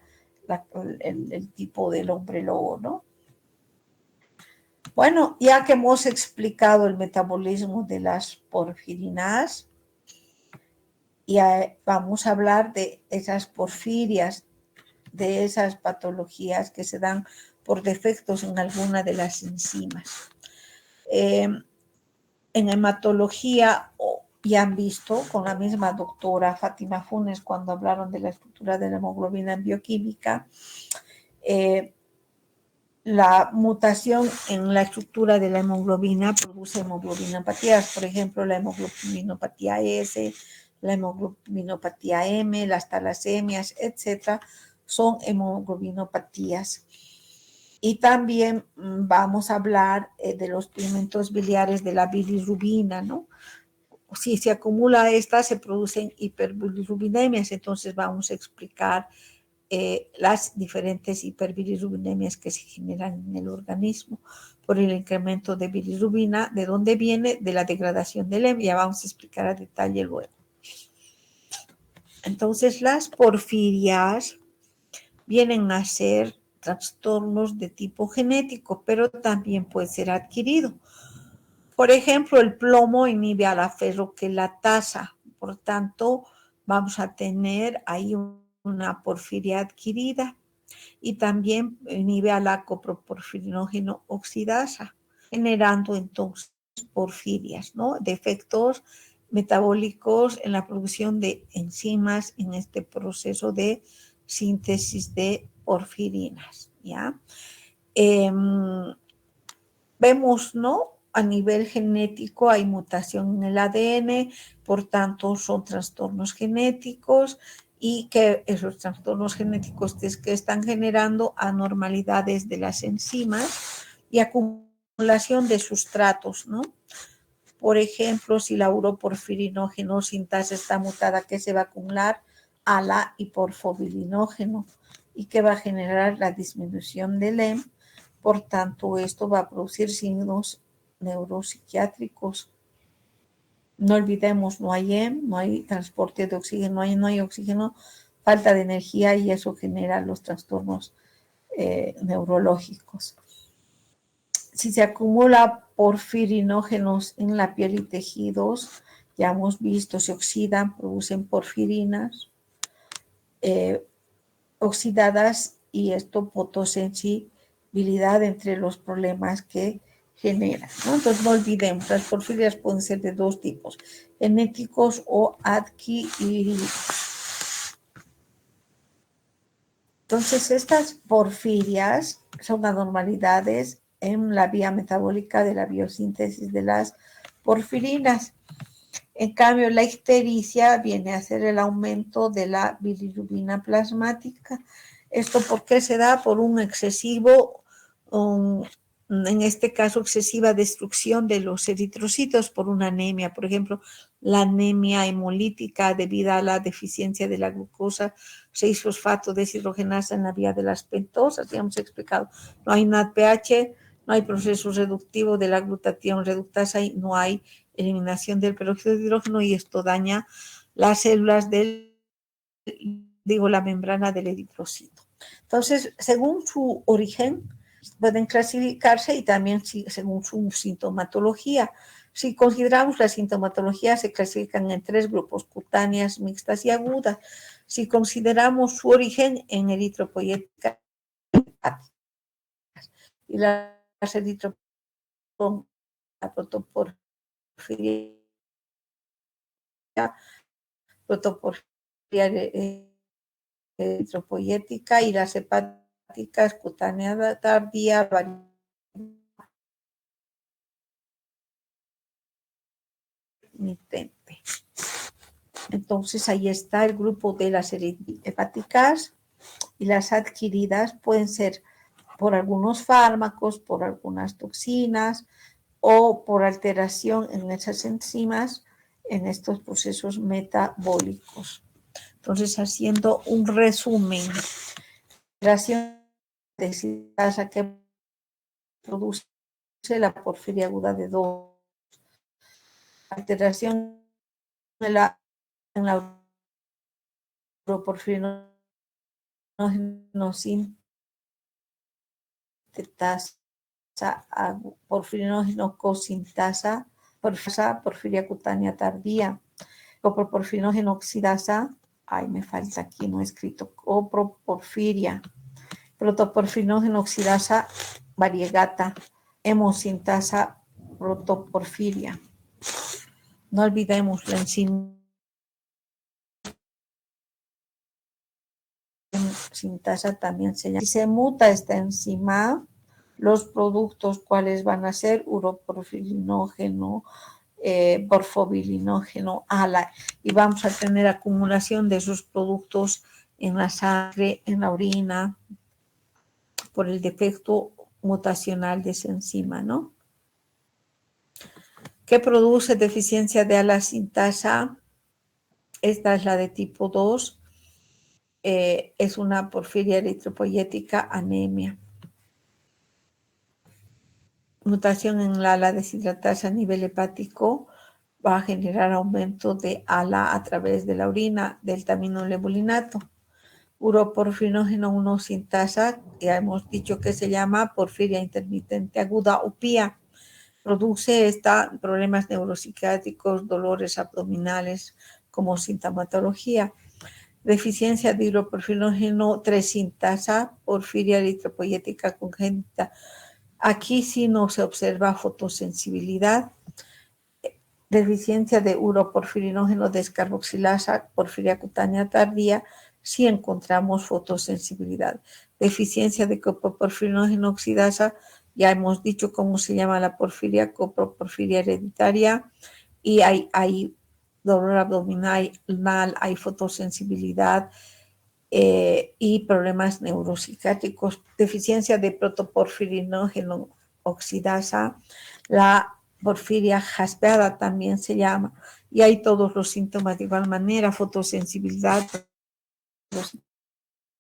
el tipo del hombre lobo, ¿no? Bueno, ya que hemos explicado el metabolismo de las porfirinas, ya vamos a hablar de esas porfirias, de esas patologías que se dan por defectos en alguna de las enzimas. En hematología, ya han visto con la misma doctora Fátima Funes cuando hablaron de la estructura de la hemoglobina en bioquímica, la mutación en la estructura de la hemoglobina produce hemoglobinopatías, por ejemplo, la hemoglobinopatía S, la hemoglobinopatía M, las talasemias, etc., son hemoglobinopatías. Y también vamos a hablar de los pigmentos biliares de la bilirrubina, ¿no? Si se acumula esta, se producen hiperbilirubinemias. Entonces vamos a explicar las diferentes hiperbilirubinemias que se generan en el organismo por el incremento de bilirrubina. ¿De dónde viene? De la degradación del hemo. Ya vamos a explicar a detalle luego. Entonces las porfirias vienen a ser trastornos de tipo genético, pero también puede ser adquirido. Por ejemplo, el plomo inhibe a la ferroquelatasa, por tanto, vamos a tener ahí una porfiria adquirida, y también inhibe a la coproporfirinógeno oxidasa, generando entonces porfirias, ¿no? Defectos metabólicos en la producción de enzimas en este proceso de síntesis de porfirinas, ¿ya? Vemos, ¿no? A nivel genético hay mutación en el ADN, por tanto son trastornos genéticos, y que esos trastornos genéticos que están generando anormalidades de las enzimas y acumulación de sustratos, ¿no? Por ejemplo, si la uroporfirinógeno sintasa está mutada, ¿qué se va a acumular? A la hiporfobilinógeno, y que va a generar la disminución del hemo. Por tanto, esto va a producir signos neuropsiquiátricos. No olvidemos, no hay hemo, no hay transporte de oxígeno, no hay oxígeno, falta de energía, y eso genera los trastornos neurológicos. Si se acumula porfirinógenos en la piel y tejidos, ya hemos visto, se oxidan, producen porfirinas oxidadas, y esto fotosensibilidad entre los problemas que genera, ¿no? Entonces no olvidemos, las porfirias pueden ser de dos tipos, genéticos o adquiridos. Entonces estas porfirias son anormalidades en la vía metabólica de la biosíntesis de las porfirinas. En cambio, la ictericia viene a ser el aumento de la bilirrubina plasmática. ¿Esto por qué se da? Por un excesivo, en este caso, excesiva destrucción de los eritrocitos por una anemia. Por ejemplo, la anemia hemolítica debido a la deficiencia de la glucosa 6-fosfato deshidrogenasa en la vía de las pentosas. Ya hemos explicado, no hay NADPH, no hay proceso reductivo de la glutatión reductasa y no hay eliminación del peróxido de hidrógeno, y esto daña las células la membrana del eritrocito. Entonces, según su origen, pueden clasificarse, y también según su sintomatología. Si consideramos la sintomatología, se clasifican en 3 grupos: cutáneas, mixtas y agudas. Si consideramos su origen, en eritropoyéticas y las eritropoyéticas, la protoporfiria, eritropoyética, y las hepáticas, cutánea tardía, intermitente. Entonces ahí está el grupo de las hepáticas, y las adquiridas pueden ser por algunos fármacos, por algunas toxinas, o por alteración en esas enzimas en estos procesos metabólicos. Entonces, haciendo un resumen, la alteración de sintasa que produce la porfiria aguda de 2, alteración en la uroporfirinógeno sintasa, porfirinógeno cosintasa, porfiria cutánea tardía, coproporfirinógeno oxidasa, me falta aquí, no he escrito, coproporfiria, protoporfirinógeno oxidasa variegata, hemosintasa protoporfiria. No olvidemos la enzima sintasa también se llama. Si se muta esta enzima, los productos cuáles van a ser uroporfirinógeno, porfobilinógeno, ALA, y vamos a tener acumulación de esos productos en la sangre, en la orina, por el defecto mutacional de esa enzima, ¿no? ¿Qué produce deficiencia de ala-sintasa? Esta es la de tipo 2. Es una porfiria eritropoyética anemia. Mutación en la ala deshidratasa a nivel hepático va a generar aumento de ALA a través de la orina del taminolebulinato. Uroporfinógeno 1 sintasa, ya hemos dicho que se llama porfiria intermitente aguda o PIA. Produce problemas neuropsiquiátricos, dolores abdominales como sintomatología. Deficiencia de uroporfinógeno 3 sintasa, porfiria eritropoyética congénita. Aquí sí no se observa fotosensibilidad. Deficiencia de uroporfirinógeno descarboxilasa, porfiria cutánea tardía, sí encontramos fotosensibilidad. Deficiencia de coproporfirinógeno oxidasa, ya hemos dicho cómo se llama la porfiria, coproporfiria hereditaria, y hay dolor abdominal, hay fotosensibilidad y problemas neuropsiquiátricos. Deficiencia de protoporfirinógeno oxidasa, la porfiria jaspeada también se llama, y hay todos los síntomas de igual manera, fotosensibilidad,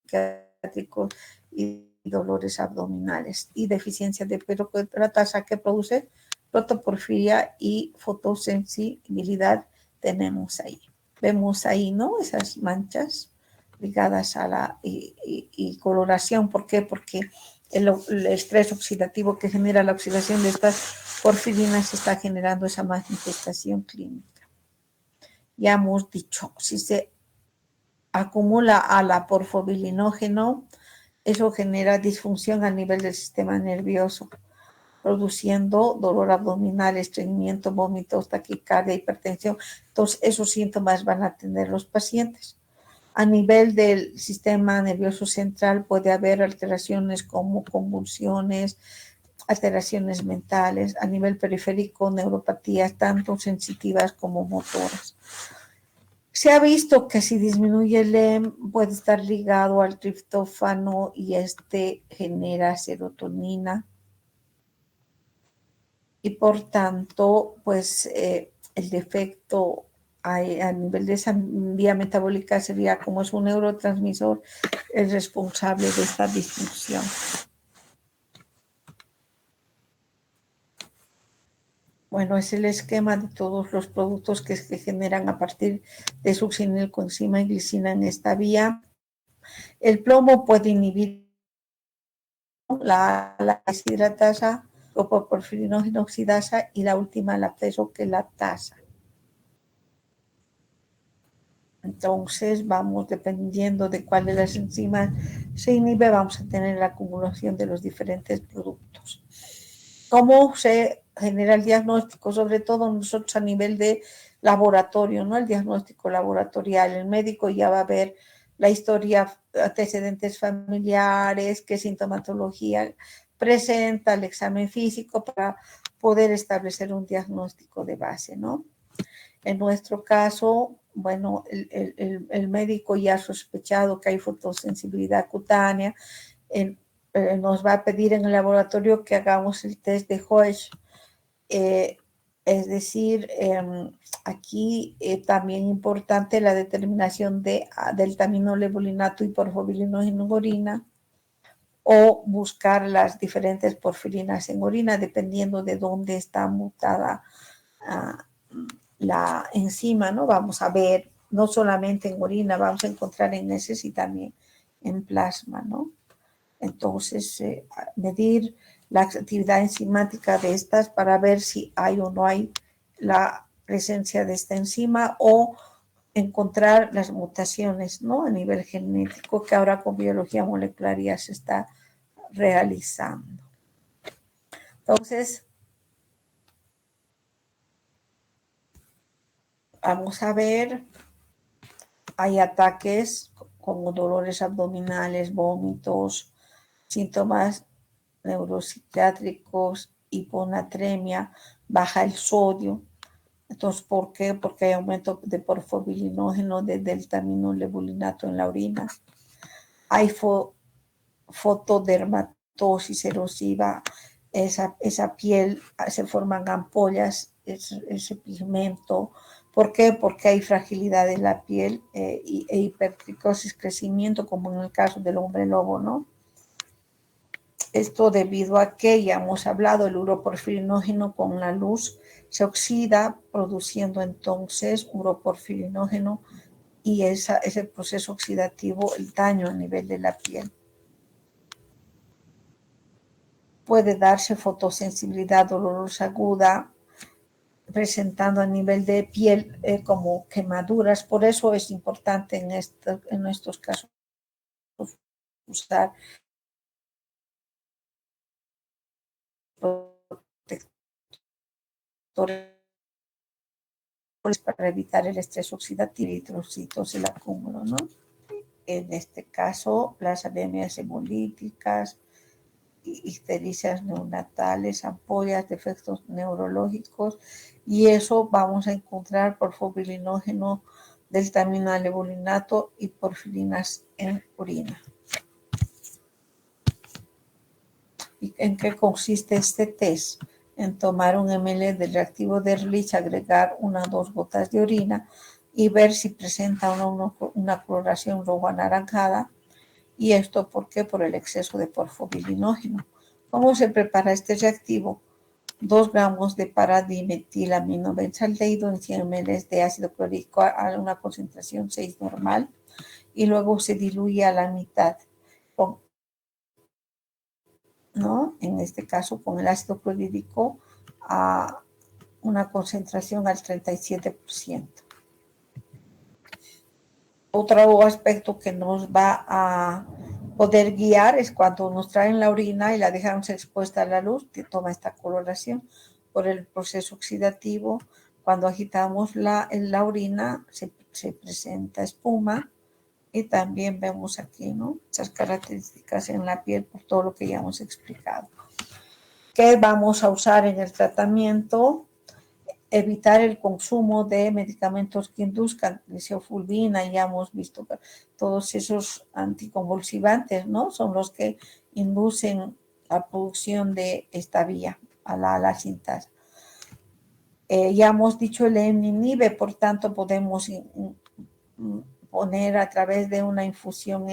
psiquiátricos y dolores abdominales, y deficiencia de peroxidasa que produce protoporfiria y fotosensibilidad tenemos ahí. Vemos ahí, ¿no? Esas manchas ligadas a la y coloración. ¿Por qué? Porque el estrés oxidativo que genera la oxidación de estas porfirinas está generando esa manifestación clínica. Ya hemos dicho, si se acumula a la porfobilinógeno, eso genera disfunción a nivel del sistema nervioso, produciendo dolor abdominal, estreñimiento, vómitos, taquicardia, hipertensión. Entonces, esos síntomas van a tener los pacientes. A nivel del sistema nervioso central puede haber alteraciones como convulsiones, alteraciones mentales. A nivel periférico, neuropatías tanto sensitivas como motoras. Se ha visto que si disminuye el EM puede estar ligado al triptófano y este genera serotonina. Y por tanto, pues el defecto a nivel de esa vía metabólica sería, como es un neurotransmisor, el responsable de esta disfunción. Bueno, es el esquema de todos los productos que se generan a partir de succinilcoenzima y glicina en esta vía. El plomo puede inhibir la deshidratasa, coproporfirinógeno oxidasa y la última, la peroxelatasa. Entonces, vamos, dependiendo de cuál de las enzimas se inhibe, vamos a tener la acumulación de los diferentes productos. ¿Cómo se genera el diagnóstico? Sobre todo nosotros a nivel de laboratorio, ¿no? El diagnóstico laboratorial. El médico ya va a ver la historia, antecedentes familiares, qué sintomatología presenta, el examen físico para poder establecer un diagnóstico de base, ¿no? En nuestro caso, bueno, el médico ya ha sospechado que hay fotosensibilidad cutánea, nos va a pedir en el laboratorio que hagamos el test de Hoesch. Es decir, aquí también importante la determinación del taminolebulinato y porfobilinógeno en orina, o buscar las diferentes porfirinas en orina, dependiendo de dónde está mutada la enzima, ¿no? Vamos a ver, no solamente en orina, vamos a encontrar en heces y también en plasma, ¿no? Entonces, medir la actividad enzimática de estas para ver si hay o no hay la presencia de esta enzima, o encontrar las mutaciones, ¿no? A nivel genético, que ahora con biología molecular ya se está realizando. Entonces, vamos a ver, hay ataques como dolores abdominales, vómitos, síntomas neuropsiquiátricos, hiponatremia, baja el sodio, Entonces, ¿por qué? Porque hay aumento de porfobilinógeno desde el aminolevulinato en la orina. Hay fotodermatosis erosiva, esa piel, se forman ampollas, ese pigmento. ¿Por qué? Porque hay fragilidad en la piel e hipertricosis, crecimiento, como en el caso del hombre lobo, ¿no? Esto debido a que, ya hemos hablado, el uroporfirinógeno con la luz se oxida, produciendo entonces uroporfirinógeno y ese proceso oxidativo, el daño a nivel de la piel. Puede darse fotosensibilidad dolorosa aguda, presentando a nivel de piel como quemaduras. Por eso es importante en estos casos usar protectores para evitar el estrés oxidativo y eritrocitos, el acúmulo, ¿no? En este caso, las anemias hemolíticas, ictericias neonatales, ampollas, defectos neurológicos, y eso vamos a encontrar porfobilinógeno del aminolevulinato y porfirinas en orina. ¿Y en qué consiste este test? En tomar un ml del reactivo de Ehrlich, agregar 1 o 2 gotas de orina y ver si presenta una coloración rojo anaranjada. ¿Y esto por qué? Por el exceso de porfobilinógeno. ¿Cómo se prepara este reactivo? 2 gramos de paradimetilaminobenzoaldehído en 100 ml de ácido clorhídrico a una concentración 6 normal, y luego se diluye a la mitad, ¿no? En este caso, con el ácido clorhídrico a una concentración al 37%. Otro aspecto que nos va a poder guiar es cuando nos traen la orina y la dejamos expuesta a la luz, que toma esta coloración por el proceso oxidativo. Cuando agitamos la orina se presenta espuma, y también vemos aquí, ¿no?, esas características en la piel por todo lo que ya hemos explicado. ¿Qué vamos a usar en el tratamiento? Evitar el consumo de medicamentos que induzcan liseofulvina. Ya hemos visto que todos esos anticonvulsivantes, ¿no?, son los que inducen la producción de esta vía a la sintasa. Ya hemos dicho el EM inhibe, por tanto podemos poner a través de una infusión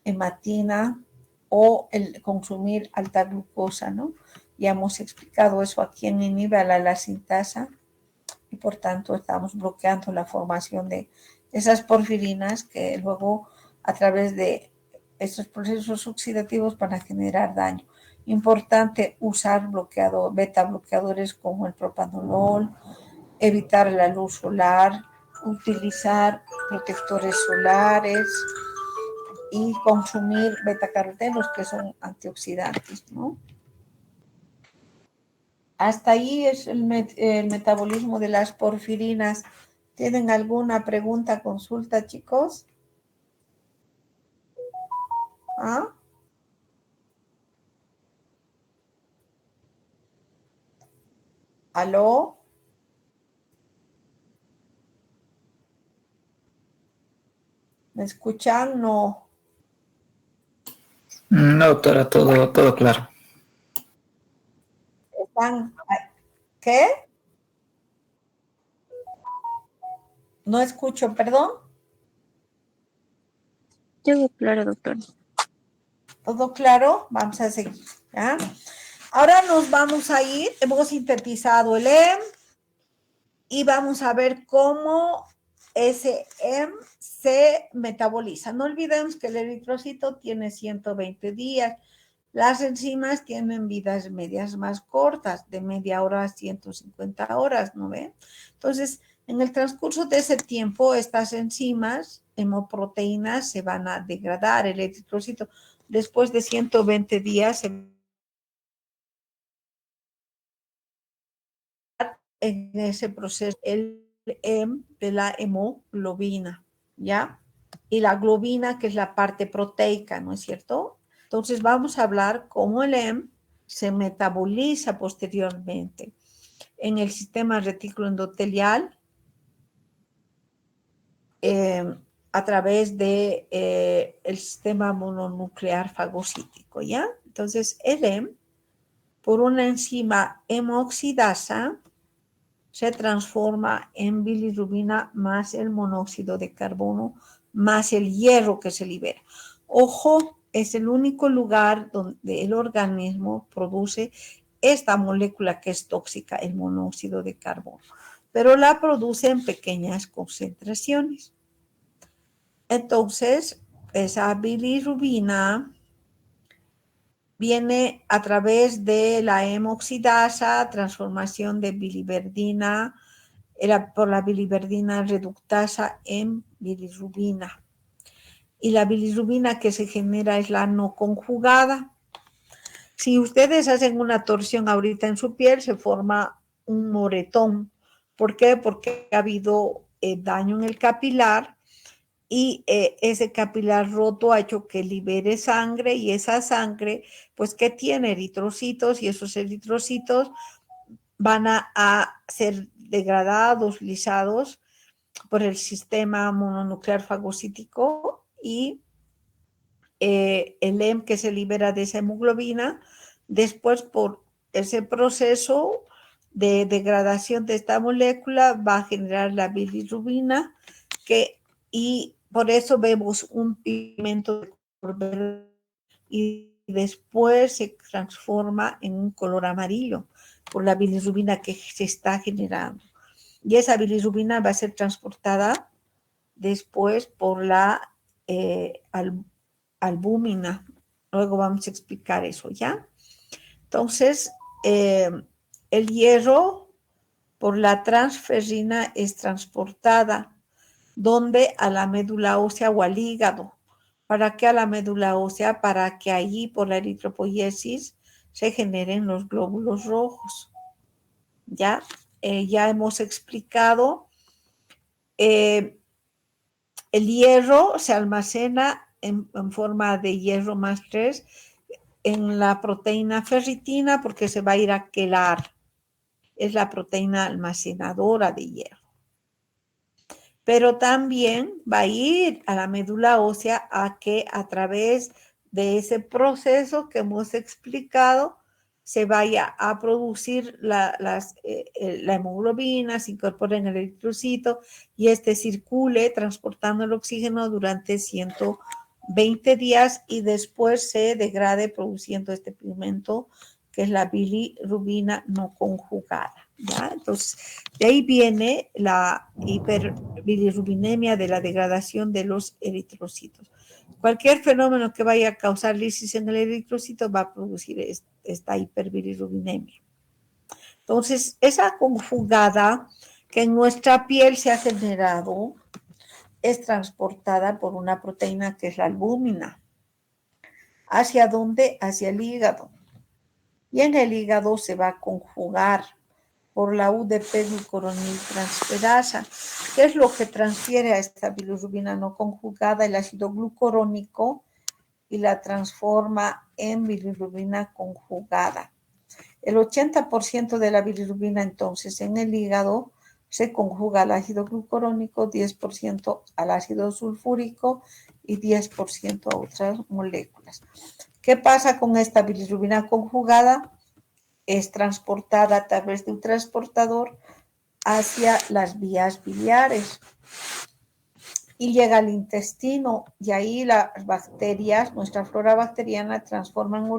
hematina o el consumir alta glucosa, ¿no? Ya hemos explicado eso aquí en inhibe a la sintasa, y por tanto estamos bloqueando la formación de esas porfirinas que luego a través de estos procesos oxidativos van a generar daño. Importante usar beta bloqueadores como el propanolol, evitar la luz solar, utilizar protectores solares y consumir betacarotenos, que son antioxidantes, ¿no? Hasta ahí es el metabolismo de las porfirinas. ¿Tienen alguna pregunta, consulta, chicos? ¿Ah? ¿Aló? ¿Me escuchan? No. No, doctora, todo claro. ¿Están? ¿Qué? No escucho, perdón. Todo claro, doctor. ¿Todo claro? Vamos a seguir, ¿ya? Ahora nos vamos a ir, hemos sintetizado el EM y vamos a ver cómo ese EM se metaboliza. No olvidemos que el eritrocito tiene 120 días. Las enzimas tienen vidas medias más cortas, de media hora a 150 horas, ¿no ven? Entonces, en el transcurso de ese tiempo, estas enzimas, hemoproteínas, se van a degradar. El eritrocito, después de 120 días, en ese proceso el EM de la hemoglobina, ¿ya? Y la globina, que es la parte proteica, ¿no es cierto? Entonces vamos a hablar cómo el EM se metaboliza posteriormente. en el sistema retículo endotelial a través de el sistema mononuclear fagocítico, ¿ya? Entonces, el hemo, por una enzima hemooxidasa, se transforma en bilirrubina más el monóxido de carbono más el hierro que se libera. Ojo, es el único lugar donde el organismo produce esta molécula que es tóxica, el monóxido de carbono, pero la produce en pequeñas concentraciones. Entonces, esa bilirrubina viene a través de la hemooxidasa, transformación de biliverdina, por la biliverdina reductasa en bilirrubina. Y la bilirrubina que se genera es la no conjugada. Si ustedes hacen una torsión ahorita en su piel, se forma un moretón. ¿Por qué? Porque ha habido daño en el capilar y ese capilar roto ha hecho que libere sangre y esa sangre, pues que tiene eritrocitos y esos eritrocitos van a ser degradados, lisados por el sistema mononuclear fagocítico y el hemo que se libera de esa hemoglobina, después por ese proceso de degradación de esta molécula va a generar la bilirrubina y por eso vemos un pigmento de color verde y después se transforma en un color amarillo por la bilirrubina que se está generando. Y esa bilirrubina va a ser transportada después por la albúmina. Luego vamos a explicar eso, ¿ya? Entonces, el hierro por la transferrina es transportada, donde a la médula ósea o al hígado. ¿Para qué a la médula ósea? Para que allí por la eritropoiesis se generen los glóbulos rojos. ¿Ya? Ya hemos explicado. El hierro se almacena en forma de hierro más 3 en la proteína ferritina porque se va a ir a quelar. Es la proteína almacenadora de hierro. Pero también va a ir a la médula ósea a que a través de ese proceso que hemos explicado se vaya a producir la hemoglobina, se incorpore en el eritrocito y circule transportando el oxígeno durante 120 días y después se degrade produciendo este pigmento que es la bilirrubina no conjugada, ¿ya? Entonces, de ahí viene la hiperbilirrubinemia de la degradación de los eritrocitos. Cualquier fenómeno que vaya a causar lisis en el eritrocito va a producir esta hiperbilirrubinemia. Entonces, esa conjugada que en nuestra piel se ha generado es transportada por una proteína que es la albúmina. ¿Hacia dónde? Hacia el hígado. Y en el hígado se va a conjugar por la UDP-glucoroniltransferasa, que es lo que transfiere a esta bilirrubina no conjugada el ácido glucurónico y la transforma en bilirrubina conjugada. El 80% de la bilirrubina entonces en el hígado se conjuga al ácido glucurónico, 10% al ácido sulfúrico y 10% a otras moléculas. ¿Qué pasa con esta bilirrubina conjugada? Es transportada a través de un transportador hacia las vías biliares y llega al intestino y ahí las bacterias, nuestra flora bacteriana transforma en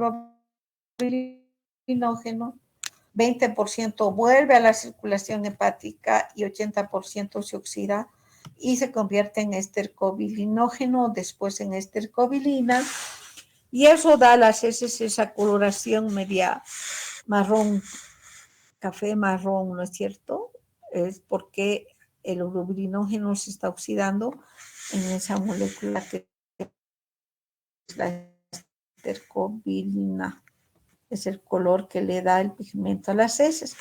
urobilinógeno, 20% vuelve a la circulación hepática y 80% se oxida y se convierte en estercobilinógeno, después en estercobilina. Y eso da a las heces esa coloración media marrón, café marrón, ¿no es cierto? Es porque el urobilinógeno se está oxidando en esa molécula que es la estercobilina. Es el color que le da el pigmento a las heces.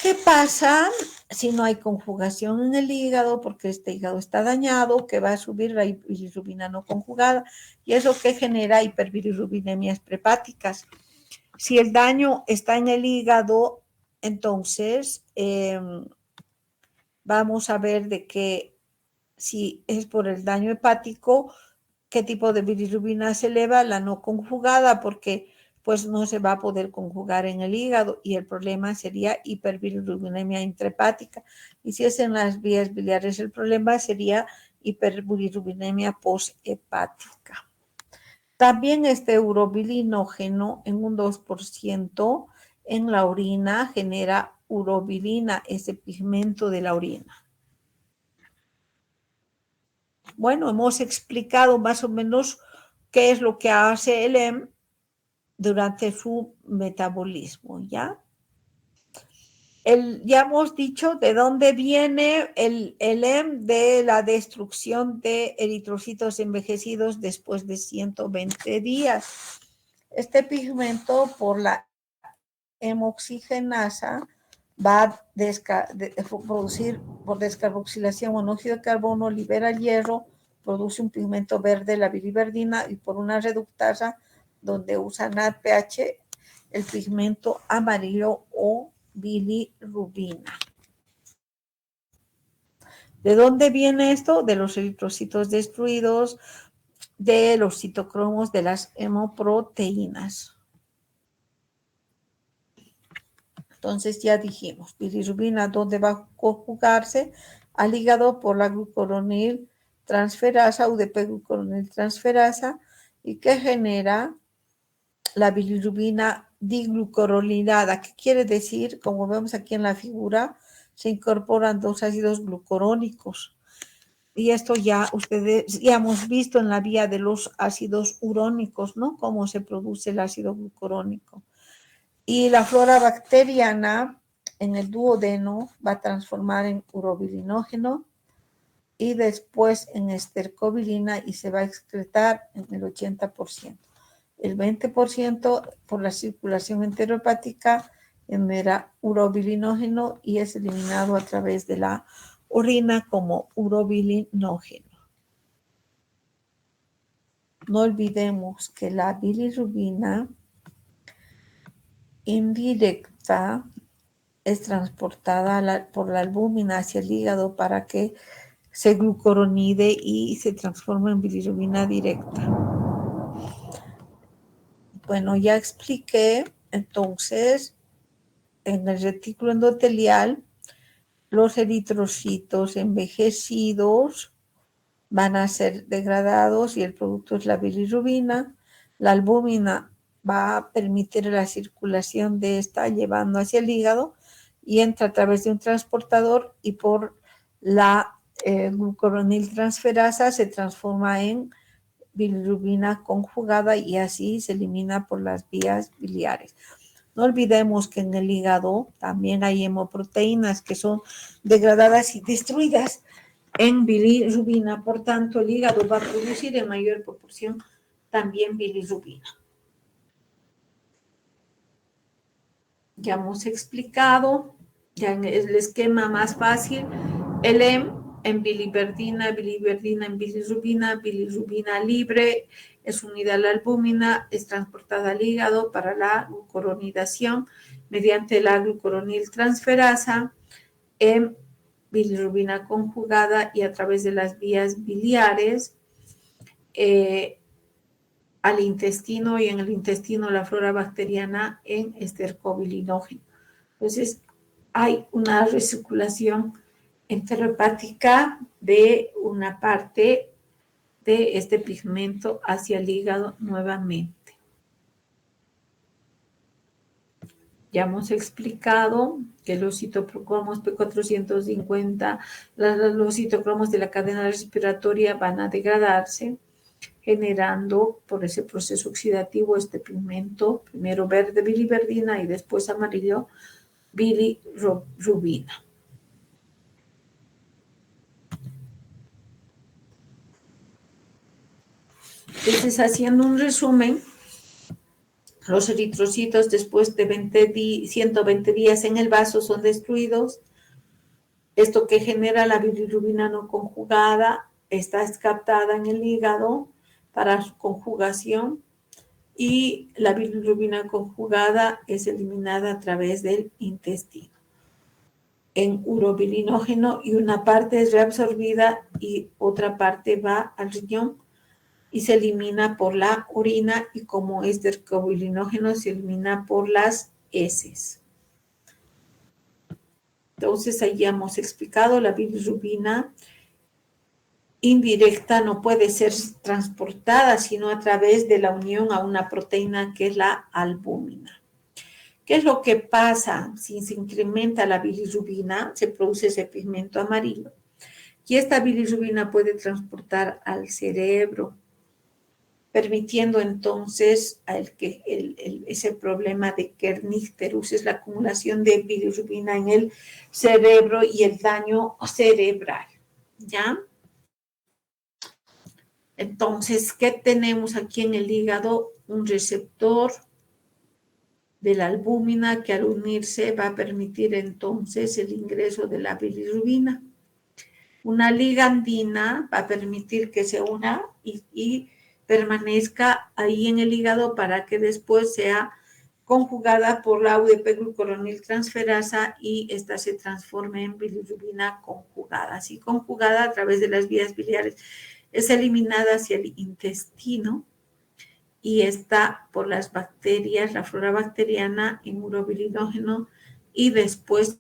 ¿Qué pasa si no hay conjugación en el hígado? Porque este hígado está dañado, que va a subir la bilirrubina no conjugada y eso que genera hiperbilirrubinemias prehepáticas. Si el daño está en el hígado, Entonces, vamos a ver de qué, si es por el daño hepático, qué tipo de bilirrubina se eleva, la no conjugada, porque pues no se va a poder conjugar en el hígado y el problema sería hiperbilirubinemia intrahepática. Y si es en las vías biliares, el problema sería hiperbilirubinemia posthepática. También este urobilinógeno en un 2% en la orina genera urobilina, ese pigmento de la orina. Bueno, hemos explicado más o menos qué es lo que hace el hemo durante su metabolismo, ¿ya? Ya hemos dicho de dónde viene el hemo, de la destrucción de eritrocitos envejecidos después de 120 días. Este pigmento, por la hemoxigenasa, va a producir por descarboxilación monóxido de carbono, libera hierro, produce un pigmento verde, la biliverdina, y por una reductasa, donde usa NADPH, el pigmento amarillo o bilirrubina. ¿De dónde viene esto? De los eritrocitos destruidos, de los citocromos de las hemoproteínas. Entonces ya dijimos, bilirrubina, ¿dónde va a conjugarse? Al hígado por la glucoronil transferasa, UDP-glucoronil transferasa, y que genera la bilirrubina diglucoronilada. ¿Qué quiere decir? Como vemos aquí en la figura, se incorporan dos ácidos glucurónicos. Y esto ya ustedes ya hemos visto en la vía de los ácidos urónicos, ¿no? Cómo se produce el ácido glucurónico. Y la flora bacteriana en el duodeno va a transformar en urobilinógeno y después en estercobilina y se va a excretar en el 80%. El 20% por la circulación enterohepática genera urobilinógeno y es eliminado a través de la orina como urobilinógeno. No olvidemos que la bilirrubina indirecta es transportada por la albúmina hacia el hígado para que se glucuronide y se transforme en bilirrubina directa. Bueno, ya expliqué entonces en el retículo endotelial los eritrocitos envejecidos van a ser degradados y el producto es la bilirrubina. La albúmina va a permitir la circulación de esta llevando hacia el hígado y entra a través de un transportador y por la glucuronil transferasa se transforma en bilirrubina conjugada y así se elimina por las vías biliares. No olvidemos que en el hígado también hay hemoproteínas que son degradadas y destruidas en bilirrubina, por tanto el hígado va a producir en mayor proporción también bilirrubina. Ya hemos explicado, ya en el esquema más fácil, el hemo en biliverdina, biliverdina en bilirrubina, bilirrubina libre, es unida a la albúmina, es transportada al hígado para la glucuronidación mediante la glucuronil transferasa en bilirrubina conjugada y a través de las vías biliares al intestino y en el intestino la flora bacteriana en estercobilinógeno. Entonces hay una recirculación enterohepática de una parte de este pigmento hacia el hígado nuevamente. Ya hemos explicado que los citocromos P450, los citocromos de la cadena respiratoria van a degradarse, generando por ese proceso oxidativo este pigmento, primero verde biliverdina y después amarillo bilirrubina. Entonces, haciendo un resumen, los eritrocitos después de 120 días en el vaso son destruidos. Esto que genera la bilirrubina no conjugada está captada en el hígado para su conjugación. y la bilirrubina conjugada es eliminada a través del intestino en urobilinógeno, y una parte es reabsorbida y otra parte va al riñón y se elimina por la orina, y como es dercobilinógeno se elimina por las heces. Entonces, ahí ya hemos explicado, la bilirrubina indirecta no puede ser transportada sino a través de la unión a una proteína que es la albúmina. ¿Qué es lo que pasa si se incrementa la bilirrubina? Se produce ese pigmento amarillo. Y esta bilirrubina puede transportar al cerebro, permitiendo entonces ese problema de kernicterus, es la acumulación de bilirrubina en el cerebro y el daño cerebral, ¿ya? Entonces, ¿qué tenemos aquí en el hígado? Un receptor de la albúmina que al unirse va a permitir entonces el ingreso de la bilirrubina. Una ligandina va a permitir que se una y permanezca ahí en el hígado para que después sea conjugada por la UDP-glucoroniltransferasa y esta se transforme en bilirrubina conjugada. Así conjugada a través de las vías biliares es eliminada hacia el intestino y está por las bacterias, la flora bacteriana en urobilinógeno y después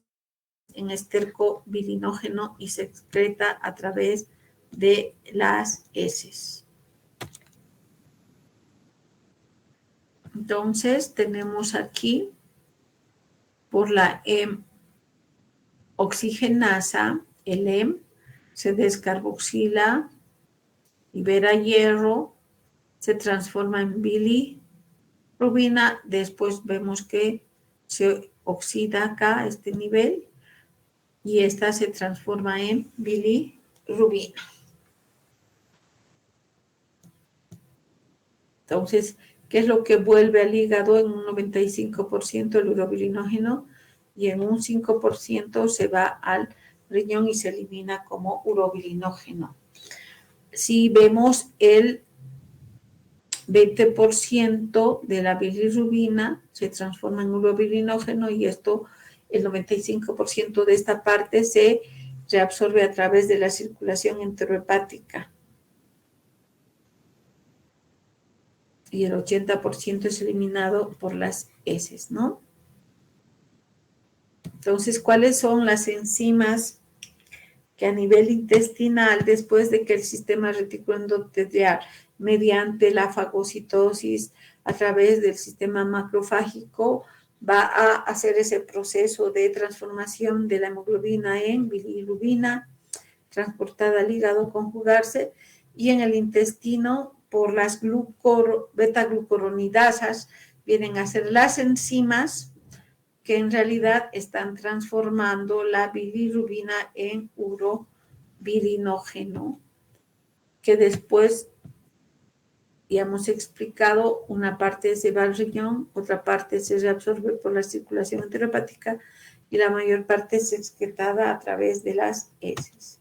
en esterco bilinógeno y se excreta a través de las heces. Entonces tenemos aquí por la oxigenasa, el se descarboxila, libera hierro, se transforma en bilirrubina, después vemos que se oxida acá a este nivel y esta se transforma en bilirrubina. Entonces, ¿qué es lo que vuelve al hígado? En un 95% el urobilinógeno y en un 5% se va al riñón y se elimina como urobilinógeno. Si vemos el 20% de la bilirrubina se transforma en urobilinógeno y esto, el 95% de esta parte se reabsorbe a través de la circulación enterohepática. Y el 80% es eliminado por las heces, ¿no? Entonces, ¿cuáles son las enzimas que a nivel intestinal, después de que el sistema retículo endotelial, mediante la fagocitosis, a través del sistema macrofágico, va a hacer ese proceso de transformación de la hemoglobina en bilirrubina, transportada al hígado, conjugarse, y en el intestino, por las beta-glucuronidasas, vienen a ser las enzimas que en realidad están transformando la bilirrubina en urobilinógeno, que después, ya hemos explicado, una parte se va al riñón, otra parte se reabsorbe por la circulación enterohepática y la mayor parte es excretada a través de las heces.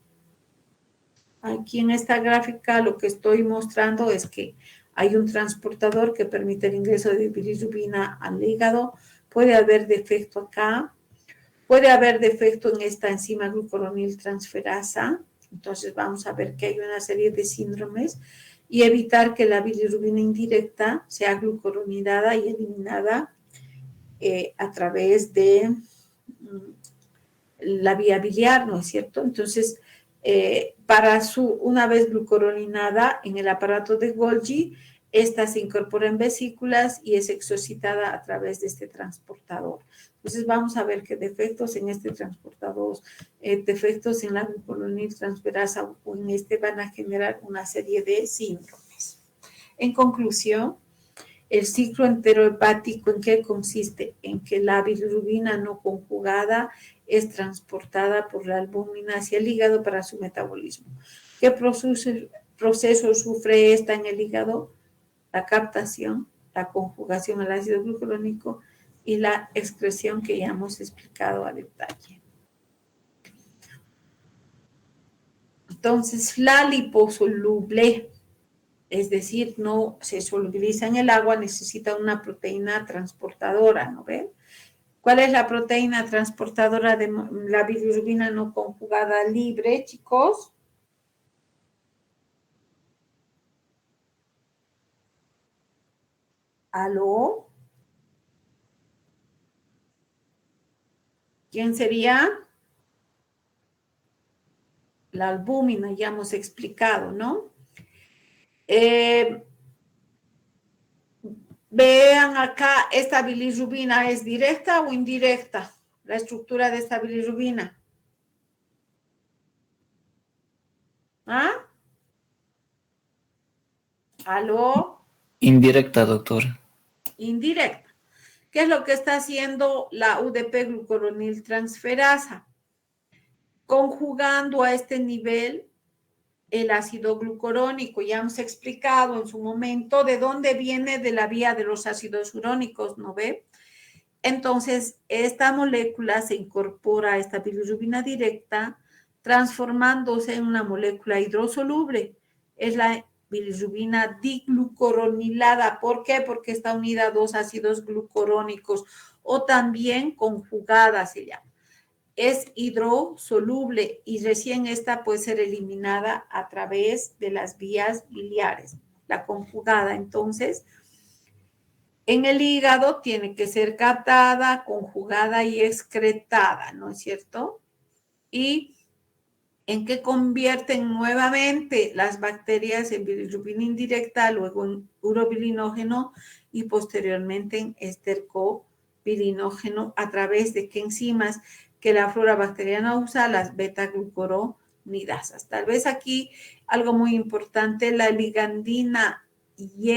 Aquí en esta gráfica lo que estoy mostrando es que hay un transportador que permite el ingreso de bilirrubina al hígado. Puede haber defecto acá, puede haber defecto en esta enzima glucoroniltransferasa. Entonces vamos a ver que hay una serie de síndromes y evitar que la bilirrubina indirecta sea glucoronidada y eliminada a través de la vía biliar, ¿no es cierto? Entonces, una vez glucuronidada en el aparato de Golgi, esta se incorpora en vesículas y es exocitada a través de este transportador. Entonces vamos a ver que defectos en este transportador, defectos en la glucoroniltransferasa o en este van a generar una serie de síndromes. En conclusión, el ciclo enterohepático, ¿en qué consiste? En que la bilirrubina no conjugada es transportada por la albúmina hacia el hígado para su metabolismo. ¿Qué proceso sufre esta en el hígado? La captación, la conjugación al ácido glucurónico y la excreción que ya hemos explicado a detalle. Entonces, la liposoluble es decir, no se solubiliza en el agua, necesita una proteína transportadora, ¿no ven? ¿Cuál es la proteína transportadora de la bilirrubina no conjugada libre, chicos? ¿Aló? ¿Quién sería? La albúmina, ya hemos explicado, ¿no? Vean acá, ¿esta bilirrubina es directa o indirecta? La estructura de esta bilirrubina. ¿Ah? ¿Aló? Indirecta, doctora. Indirecta. ¿Qué es lo que está haciendo la UDP glucuronil transferasa? Conjugando a este nivel el ácido glucurónico. Ya hemos explicado en su momento de dónde viene de la vía de los ácidos urónicos, ¿no ve? Entonces, esta molécula se incorpora a esta bilirrubina directa, transformándose en una molécula hidrosoluble. Es la bilirrubina diglucuronilada. ¿Por qué? Porque está unida a dos ácidos glucurónicos o también conjugada se llama. Es hidrosoluble y recién esta puede ser eliminada a través de las vías biliares. La conjugada, entonces, en el hígado tiene que ser captada, conjugada y excretada, ¿no es cierto? ¿Y en qué convierten nuevamente las bacterias en bilirrubina indirecta, luego en urobilinógeno y posteriormente en estercobilinógeno a través de qué enzimas que la flora bacteriana usa, las beta-glucuronidasas? Tal vez aquí algo muy importante, la ligandina Y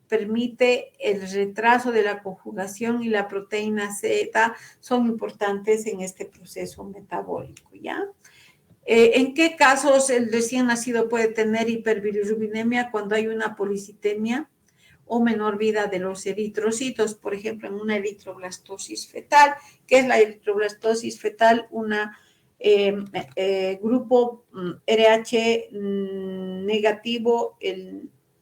permite el retraso de la conjugación y la proteína Z son importantes en este proceso metabólico, ¿ya? ¿En qué casos el recién nacido puede tener hiperbilirrubinemia? Cuando hay una policitemia o menor vida de los eritrocitos, por ejemplo, en una eritroblastosis fetal. ¿Qué es la eritroblastosis fetal? Una grupo RH negativo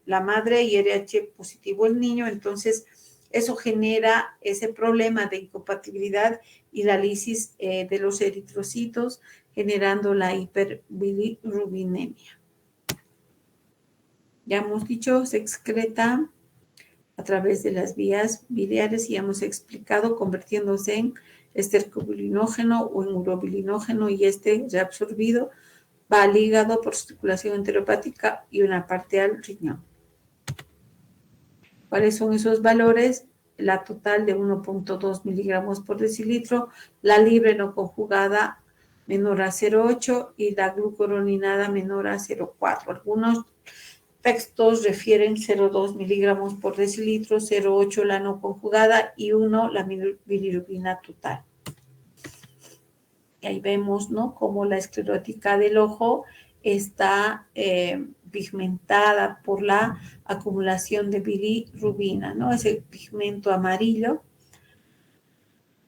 la madre y RH positivo el niño, entonces eso genera ese problema de incompatibilidad y la lisis de los eritrocitos, generando la hiperbilirrubinemia. Ya hemos dicho, se excreta a través de las vías biliares y hemos explicado convirtiéndose en estercobilinógeno o en urobilinógeno y este reabsorbido va al hígado por circulación enteropática y una parte al riñón. ¿Cuáles son esos valores? La total de 1.2 miligramos por decilitro, la libre no conjugada menor a 0,8 y la glucuroninada menor a 0,4. Algunos textos refieren 0,2 miligramos por decilitro, 0,8 la no conjugada y 1 la bilirrubina total. Y ahí vemos, ¿no?, cómo la esclerótica del ojo está pigmentada por la acumulación de bilirrubina, ¿no? Ese pigmento amarillo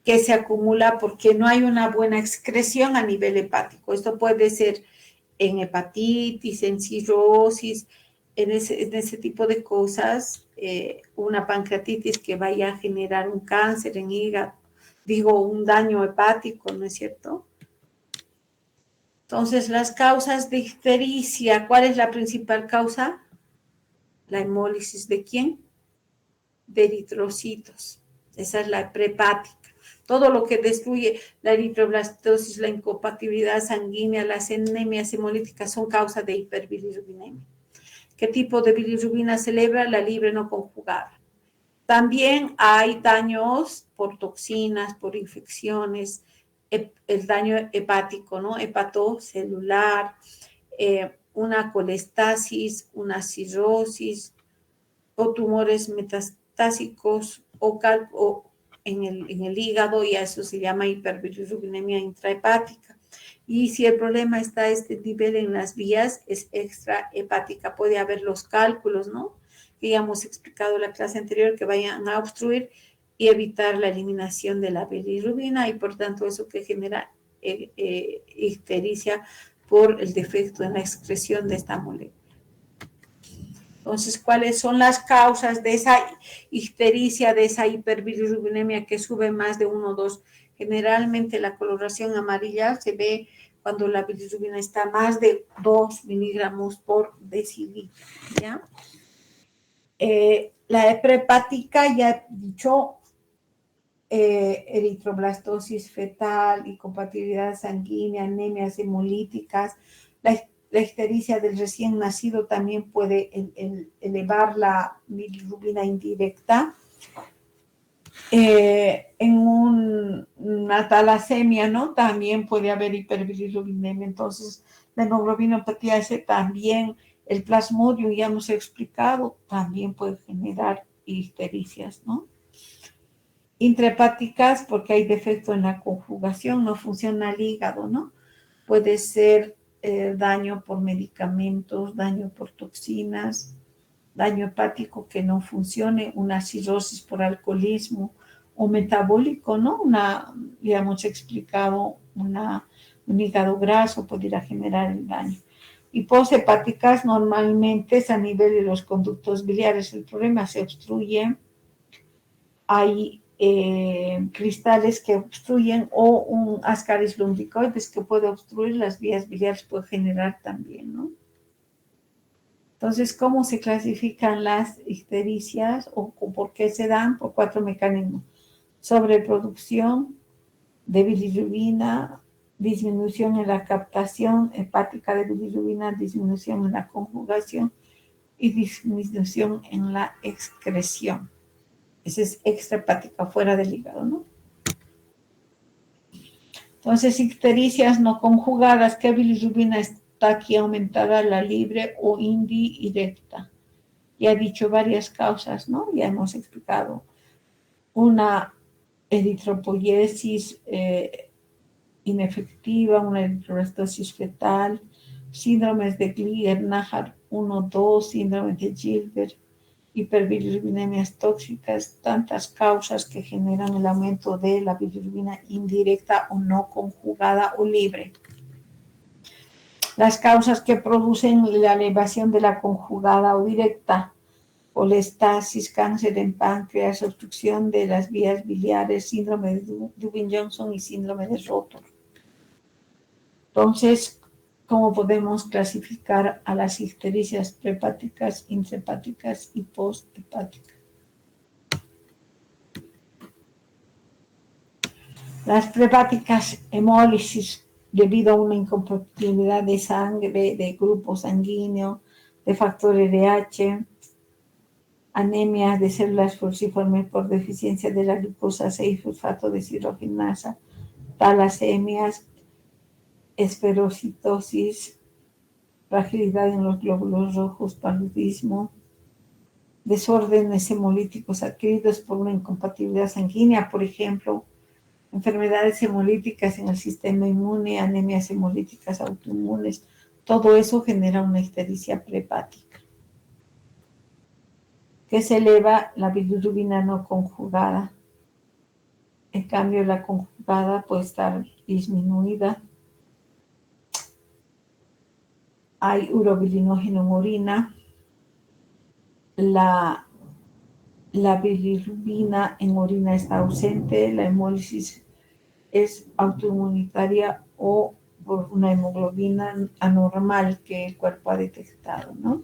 que se acumula porque no hay una buena excreción a nivel hepático. Esto puede ser en hepatitis, en cirrosis, en ese tipo de cosas, una pancreatitis que vaya a generar un cáncer en hígado, un daño hepático, ¿no es cierto? Entonces, las causas de ictericia, ¿cuál es la principal causa? La hemólisis ¿de quién? De eritrocitos. Esa es la prehepática. Todo lo que destruye la eritroblastosis, la incompatibilidad sanguínea, las anemias hemolíticas son causa de hiperbilirrubinemia. ¿Qué tipo de bilirrubina se eleva? La libre no conjugada. También hay daños por toxinas, por infecciones, el daño hepático, ¿no? Hepatocelular, una colestasis, una cirrosis o tumores metastásicos o en el hígado, y a eso se llama hiperbilirrubinemia intrahepática. Y si el problema está a este nivel en las vías, es extrahepática. Puede haber los cálculos, ¿no?, que ya hemos explicado en la clase anterior, que vayan a obstruir y evitar la eliminación de la bilirrubina, y por tanto eso que genera ictericia por el defecto en la excreción de esta molécula. Entonces, ¿cuáles son las causas de esa ictericia, de esa hiperbilirubinemia que sube más de 1 o 2? Generalmente la coloración amarilla se ve cuando la bilirrubina está más de 2 miligramos por decilitro, ¿ya? La prehepática, ya he dicho, eritroblastosis fetal, incompatibilidad sanguínea, anemias hemolíticas. La ictericia del recién nacido también puede elevar la bilirrubina indirecta. En una talasemia, ¿no? También puede haber hiperbilirrubinemia. Entonces, la hemoglobinopatía S también, el plasmodium, ya hemos explicado, también puede generar ictericias, ¿no? Intrahepáticas, porque hay defecto en la conjugación, no funciona el hígado, ¿no? Puede ser daño por medicamentos, daño por toxinas, daño hepático que no funcione, una cirrosis por alcoholismo o metabólico, ¿no? Ya hemos explicado, un hígado graso podría generar el daño. Y poshepáticas normalmente es a nivel de los conductos biliares, el problema se obstruye, hay cristales que obstruyen o un ascaris lumbricoides que puede obstruir las vías biliares, puede generar también, ¿no? Entonces, ¿cómo se clasifican las ictericias o por qué se dan? Por 4 mecanismos: sobreproducción de bilirrubina, disminución en la captación hepática de bilirrubina, disminución en la conjugación y disminución en la excreción. Esa es extrahepática, fuera del hígado, ¿no? Entonces, ictericias no conjugadas, ¿qué bilirrubina está aquí aumentada? La libre o indirecta. Ya he dicho varias causas, ¿no? Ya hemos explicado. Una eritropoiesis inefectiva, una eritroblastosis fetal, síndromes de Glier-Najar 1-2, síndrome de Gilbert, hiperbilirubinemias tóxicas, tantas causas que generan el aumento de la bilirrubina indirecta o no conjugada o libre. Las causas que producen la elevación de la conjugada o directa: colestasis, cáncer en páncreas, obstrucción de las vías biliares, síndrome de Dubin-Johnson y síndrome de Rotor. Entonces, ¿cómo podemos clasificar a las ictericias prehepáticas, intrahepáticas y posthepáticas? Las prehepáticas, hemólisis debido a una incompatibilidad de sangre, de grupo sanguíneo, de factor RH, anemia de células falciformes por deficiencia de la glucosa 6-fosfato deshidrogenasa, talasemias, esferocitosis, fragilidad en los glóbulos rojos, paludismo, desórdenes hemolíticos adquiridos por una incompatibilidad sanguínea, por ejemplo, enfermedades hemolíticas en el sistema inmune, anemias hemolíticas autoinmunes. Todo eso genera una ictericia prehepática, que se eleva la bilirrubina no conjugada. En cambio, la conjugada puede estar disminuida. Hay urobilinógeno en orina. La bilirrubina en orina está ausente. La hemólisis es autoinmunitaria o por una hemoglobina anormal que el cuerpo ha detectado, ¿no?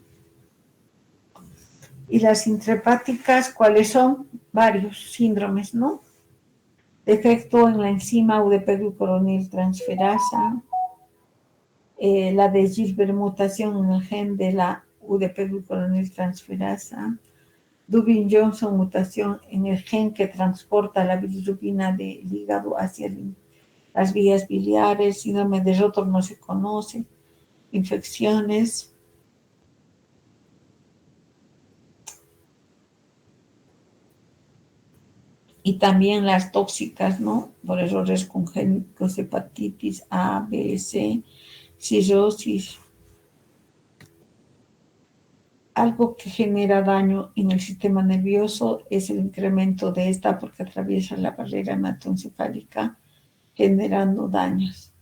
Y las intrahepáticas, ¿cuáles son? Varios síndromes, ¿no? Defecto en la enzima UDP-glucuroniltransferasa, la de Gilbert, mutación en el gen de la UDP-glucuroniltransferasa, Dubin-Johnson, mutación en el gen que transporta la bilirrubina del hígado hacia las vías biliares, síndrome de Rotor no se conoce, infecciones. Y también las tóxicas, ¿no? Por errores congénitos, hepatitis A, B, C, cirrosis. Algo que genera daño en el sistema nervioso es el incremento de esta porque atraviesa la barrera hematoencefálica generando daños.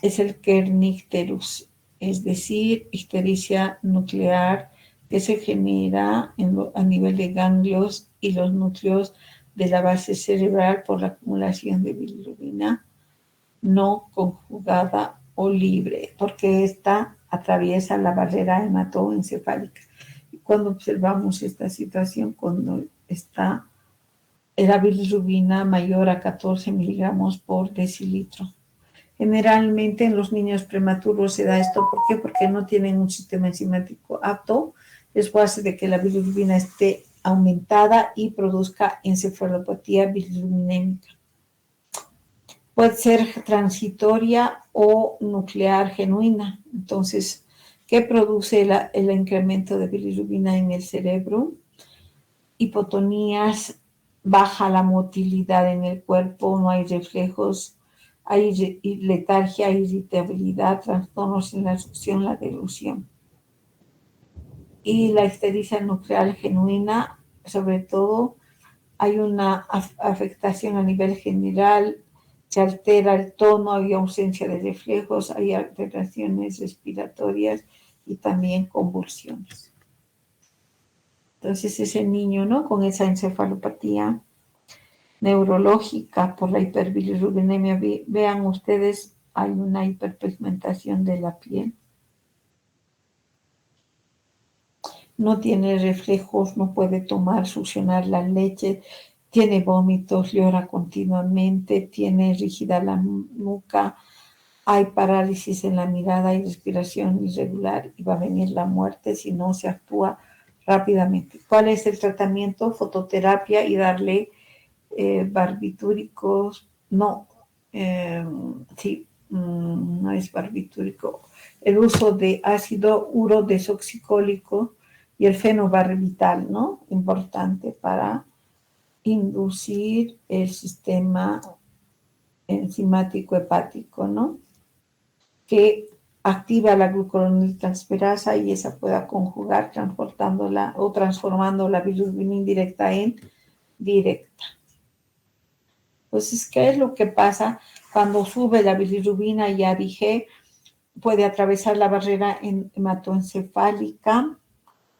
Es el kernicterus, es decir, ictericia nuclear que se genera a nivel de ganglios y los núcleos de la base cerebral por la acumulación de bilirrubina no conjugada o libre, porque esta atraviesa la barrera hematoencefálica. Y cuando observamos esta situación, cuando está la bilirrubina mayor a 14 miligramos por decilitro. Generalmente en los niños prematuros se da esto. ¿Por qué? Porque no tienen un sistema enzimático apto. Eso hace de que la bilirrubina esté aumentada y produzca encefalopatía bilirrubinémica. Puede ser transitoria o nuclear genuina. Entonces, ¿qué produce el incremento de bilirrubina en el cerebro? Hipotonías, baja la motilidad en el cuerpo, no hay reflejos, hay letargia, irritabilidad, trastornos en la succión, la deglución. Y la ictericia nuclear genuina, sobre todo, hay una afectación a nivel general, se altera el tono, hay ausencia de reflejos, hay alteraciones respiratorias y también convulsiones. Entonces ese niño, ¿no? Con esa encefalopatía neurológica por la hiperbilirrubinemia, vean ustedes, hay una hiperpigmentación de la piel. No tiene reflejos, no puede tomar, succionar la leche, tiene vómitos, llora continuamente, tiene rígida la nuca, hay parálisis en la mirada y respiración irregular y va a venir la muerte si no se actúa rápidamente. ¿Cuál es el tratamiento? Fototerapia y darle barbitúricos, no es barbitúrico, el uso de ácido urodesoxicólico y el fenobarbital, ¿no? Importante para inducir el sistema enzimático hepático, ¿no? Que activa la glucoroniltransferasa y esa pueda conjugar transportándola o transformando la bilirrubina indirecta en directa. Entonces, ¿qué es lo que pasa cuando sube la bilirrubina? Ya dije, puede atravesar la barrera hematoencefálica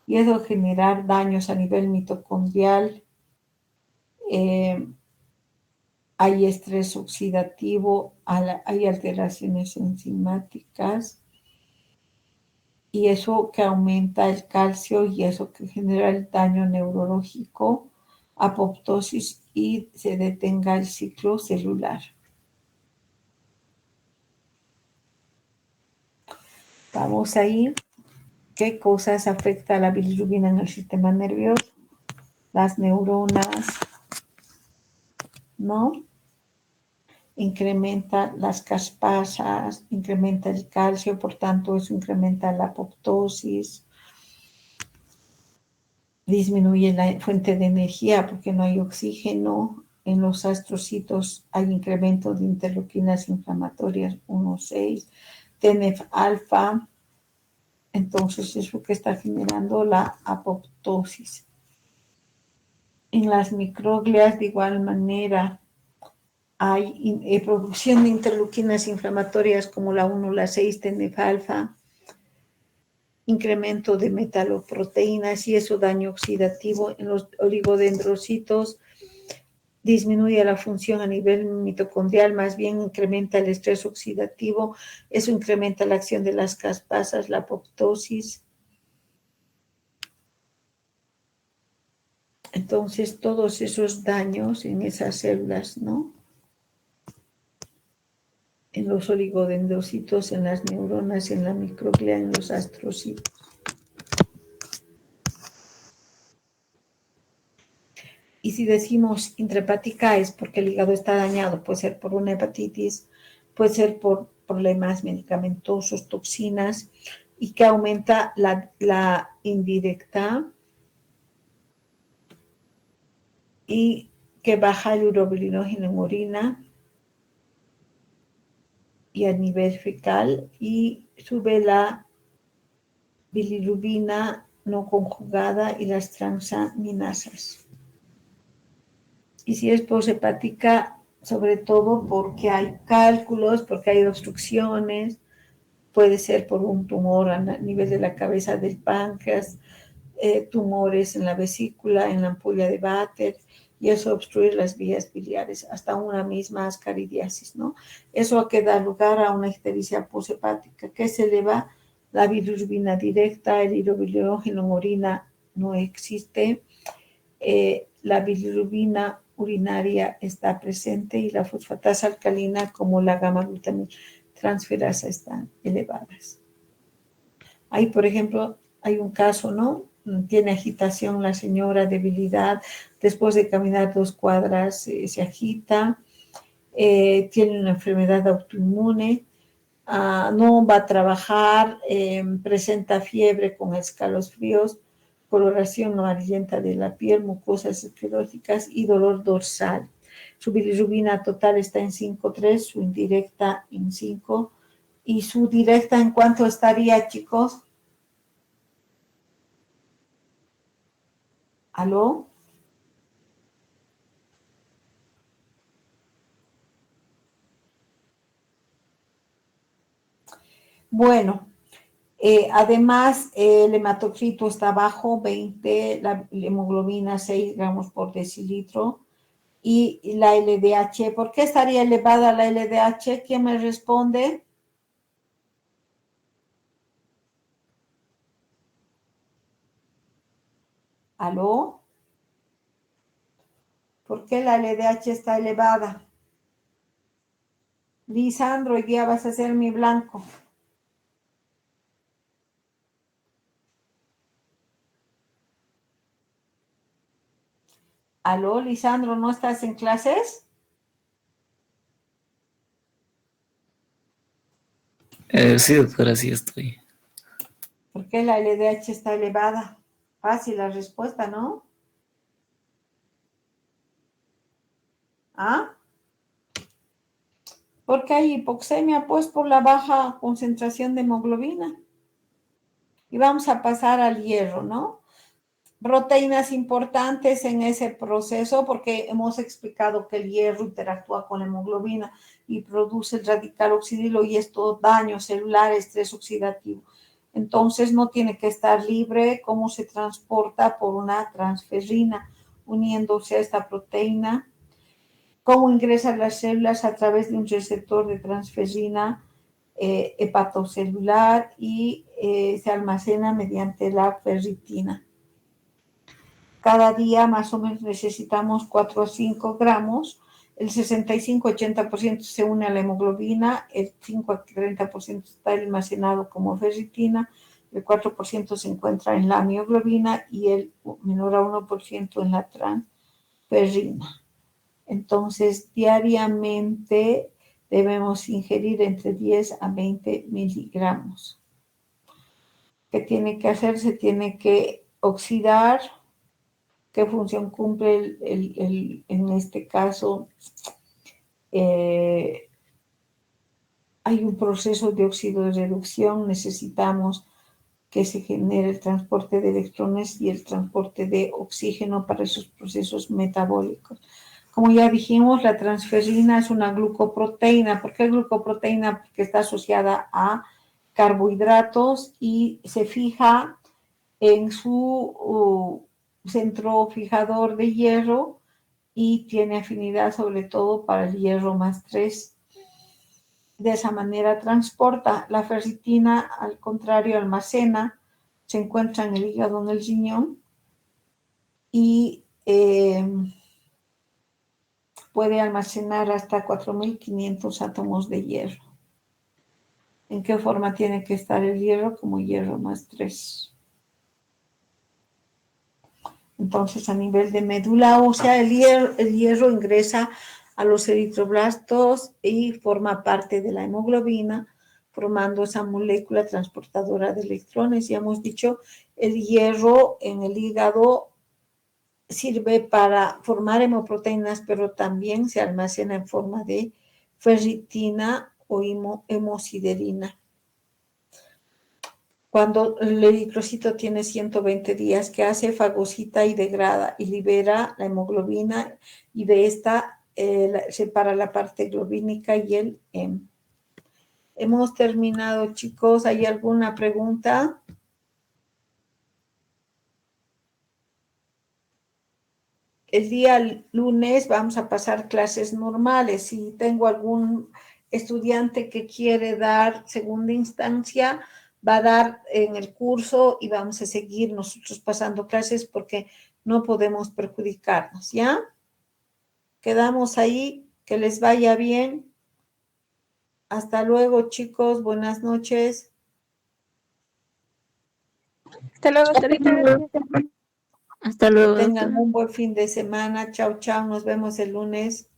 y eso generar daños a nivel mitocondrial. Hay estrés oxidativo, hay alteraciones enzimáticas y eso que aumenta el calcio y eso que genera el daño neurológico, apoptosis y se detenga el ciclo celular. Vamos a ir. ¿Qué cosas afecta a la bilirrubina en el sistema nervioso? Las neuronas, ¿no? Incrementa las caspasas, incrementa el calcio, por tanto eso incrementa la apoptosis, disminuye la fuente de energía porque no hay oxígeno. En los astrocitos hay incremento de interleuquinas inflamatorias 1,6, TNF-alfa. Entonces es lo que está generando la apoptosis. En las microglias de igual manera hay producción de interleuquinas inflamatorias como la 1, la 6, TNF-alfa, incremento de metaloproteínas y eso daño oxidativo en los oligodendrocitos, disminuye la función a nivel mitocondrial, más bien incrementa el estrés oxidativo, eso incrementa la acción de las caspasas, la apoptosis. Entonces, todos esos daños en esas células, ¿no? En los oligodendrocitos, en las neuronas, en la microglia, en los astrocitos. Y si decimos intrahepática es porque el hígado está dañado, puede ser por una hepatitis, puede ser por problemas medicamentosos, toxinas, y que aumenta la indirecta y que baja el urobilinógeno en orina y a nivel fecal y sube la bilirrubina no conjugada y las transaminasas. Y si es poshepática, sobre todo porque hay cálculos, porque hay obstrucciones, puede ser por un tumor a nivel de la cabeza del páncreas, tumores en la vesícula, en la ampolla de Vater, y eso obstruir las vías biliares, hasta una misma ascaridiasis, ¿no? Eso que da lugar a una ictericia poshepática, que se eleva la bilirrubina directa, el hidrobilirógeno en orina no existe, la bilirrubina urinaria está presente y la fosfatasa alcalina como la gamma-glutamina transferasa están elevadas. Ahí, por ejemplo, hay un caso, ¿no? Tiene agitación la señora, debilidad, después de caminar 2 cuadras se agita, tiene una enfermedad autoinmune, no va a trabajar, presenta fiebre con escalofríos, coloración amarillenta de la piel, mucosas escleróticas y dolor dorsal. Su bilirrubina total está en 5,3, su indirecta en 5. ¿Y su directa en cuánto estaría, chicos? ¿Aló? Bueno, además el hematocrito está bajo, 20, la hemoglobina 6 gramos por decilitro y la LDH. ¿Por qué estaría elevada la LDH? ¿Quién me responde? ¿Aló? ¿Por qué la LDH está elevada? Lisandro, hoy día vas a ser mi blanco. ¿Aló, Lisandro, no estás en clases? Sí, doctora, sí estoy. ¿Por qué la LDH está elevada? Fácil la respuesta, ¿no? ¿Ah? Porque hay hipoxemia, pues, por la baja concentración de hemoglobina. Y vamos a pasar al hierro, ¿no? Proteínas importantes en ese proceso, porque hemos explicado que el hierro interactúa con la hemoglobina y produce el radical oxidilo y esto daño celular, estrés oxidativo. Entonces no tiene que estar libre, cómo se transporta por una transferrina uniéndose a esta proteína, cómo ingresan las células a través de un receptor de transferrina hepatocelular y se almacena mediante la ferritina. Cada día más o menos necesitamos 4 a 5 gramos. El 65-80% se une a la hemoglobina, el 5 a 30% está almacenado como ferritina, el 4% se encuentra en la mioglobina y el menor a 1% en la transferrina. Entonces, diariamente debemos ingerir entre 10 a 20 miligramos. ¿Qué tiene que hacer? Se tiene que oxidar. ¿Qué función cumple en este caso? Hay un proceso de oxidorreducción, necesitamos que se genere el transporte de electrones y el transporte de oxígeno para esos procesos metabólicos. Como ya dijimos, la transferrina es una glucoproteína. ¿Por qué glucoproteína? Porque está asociada a carbohidratos y se fija en su centro fijador de hierro y tiene afinidad sobre todo para el hierro más 3. De esa manera transporta la ferritina, al contrario, almacena, se encuentra en el hígado, en el riñón y puede almacenar hasta 4.500 átomos de hierro. ¿En qué forma tiene que estar el hierro? Como hierro más 3. Entonces, a nivel de médula ósea, el hierro ingresa a los eritroblastos y forma parte de la hemoglobina, formando esa molécula transportadora de electrones. Ya hemos dicho, el hierro en el hígado sirve para formar hemoproteínas, pero también se almacena en forma de ferritina o hemosiderina. Cuando el eritrocito tiene 120 días, ¿qué hace? Fagocita y degrada y libera la hemoglobina y de esta separa la parte globínica y el hemo. Hemos terminado, chicos. ¿Hay alguna pregunta? el día lunes vamos a pasar clases normales. Si tengo algún estudiante que quiere dar segunda instancia, va a dar en el curso y vamos a seguir nosotros pasando clases porque no podemos perjudicarnos, ¿ya? Quedamos ahí, que les vaya bien. Hasta luego, chicos, buenas noches. Hasta luego, doctorita. Gracias. Hasta Que luego, tengan doctora. un buen fin de semana. Chao, chao, nos vemos el lunes.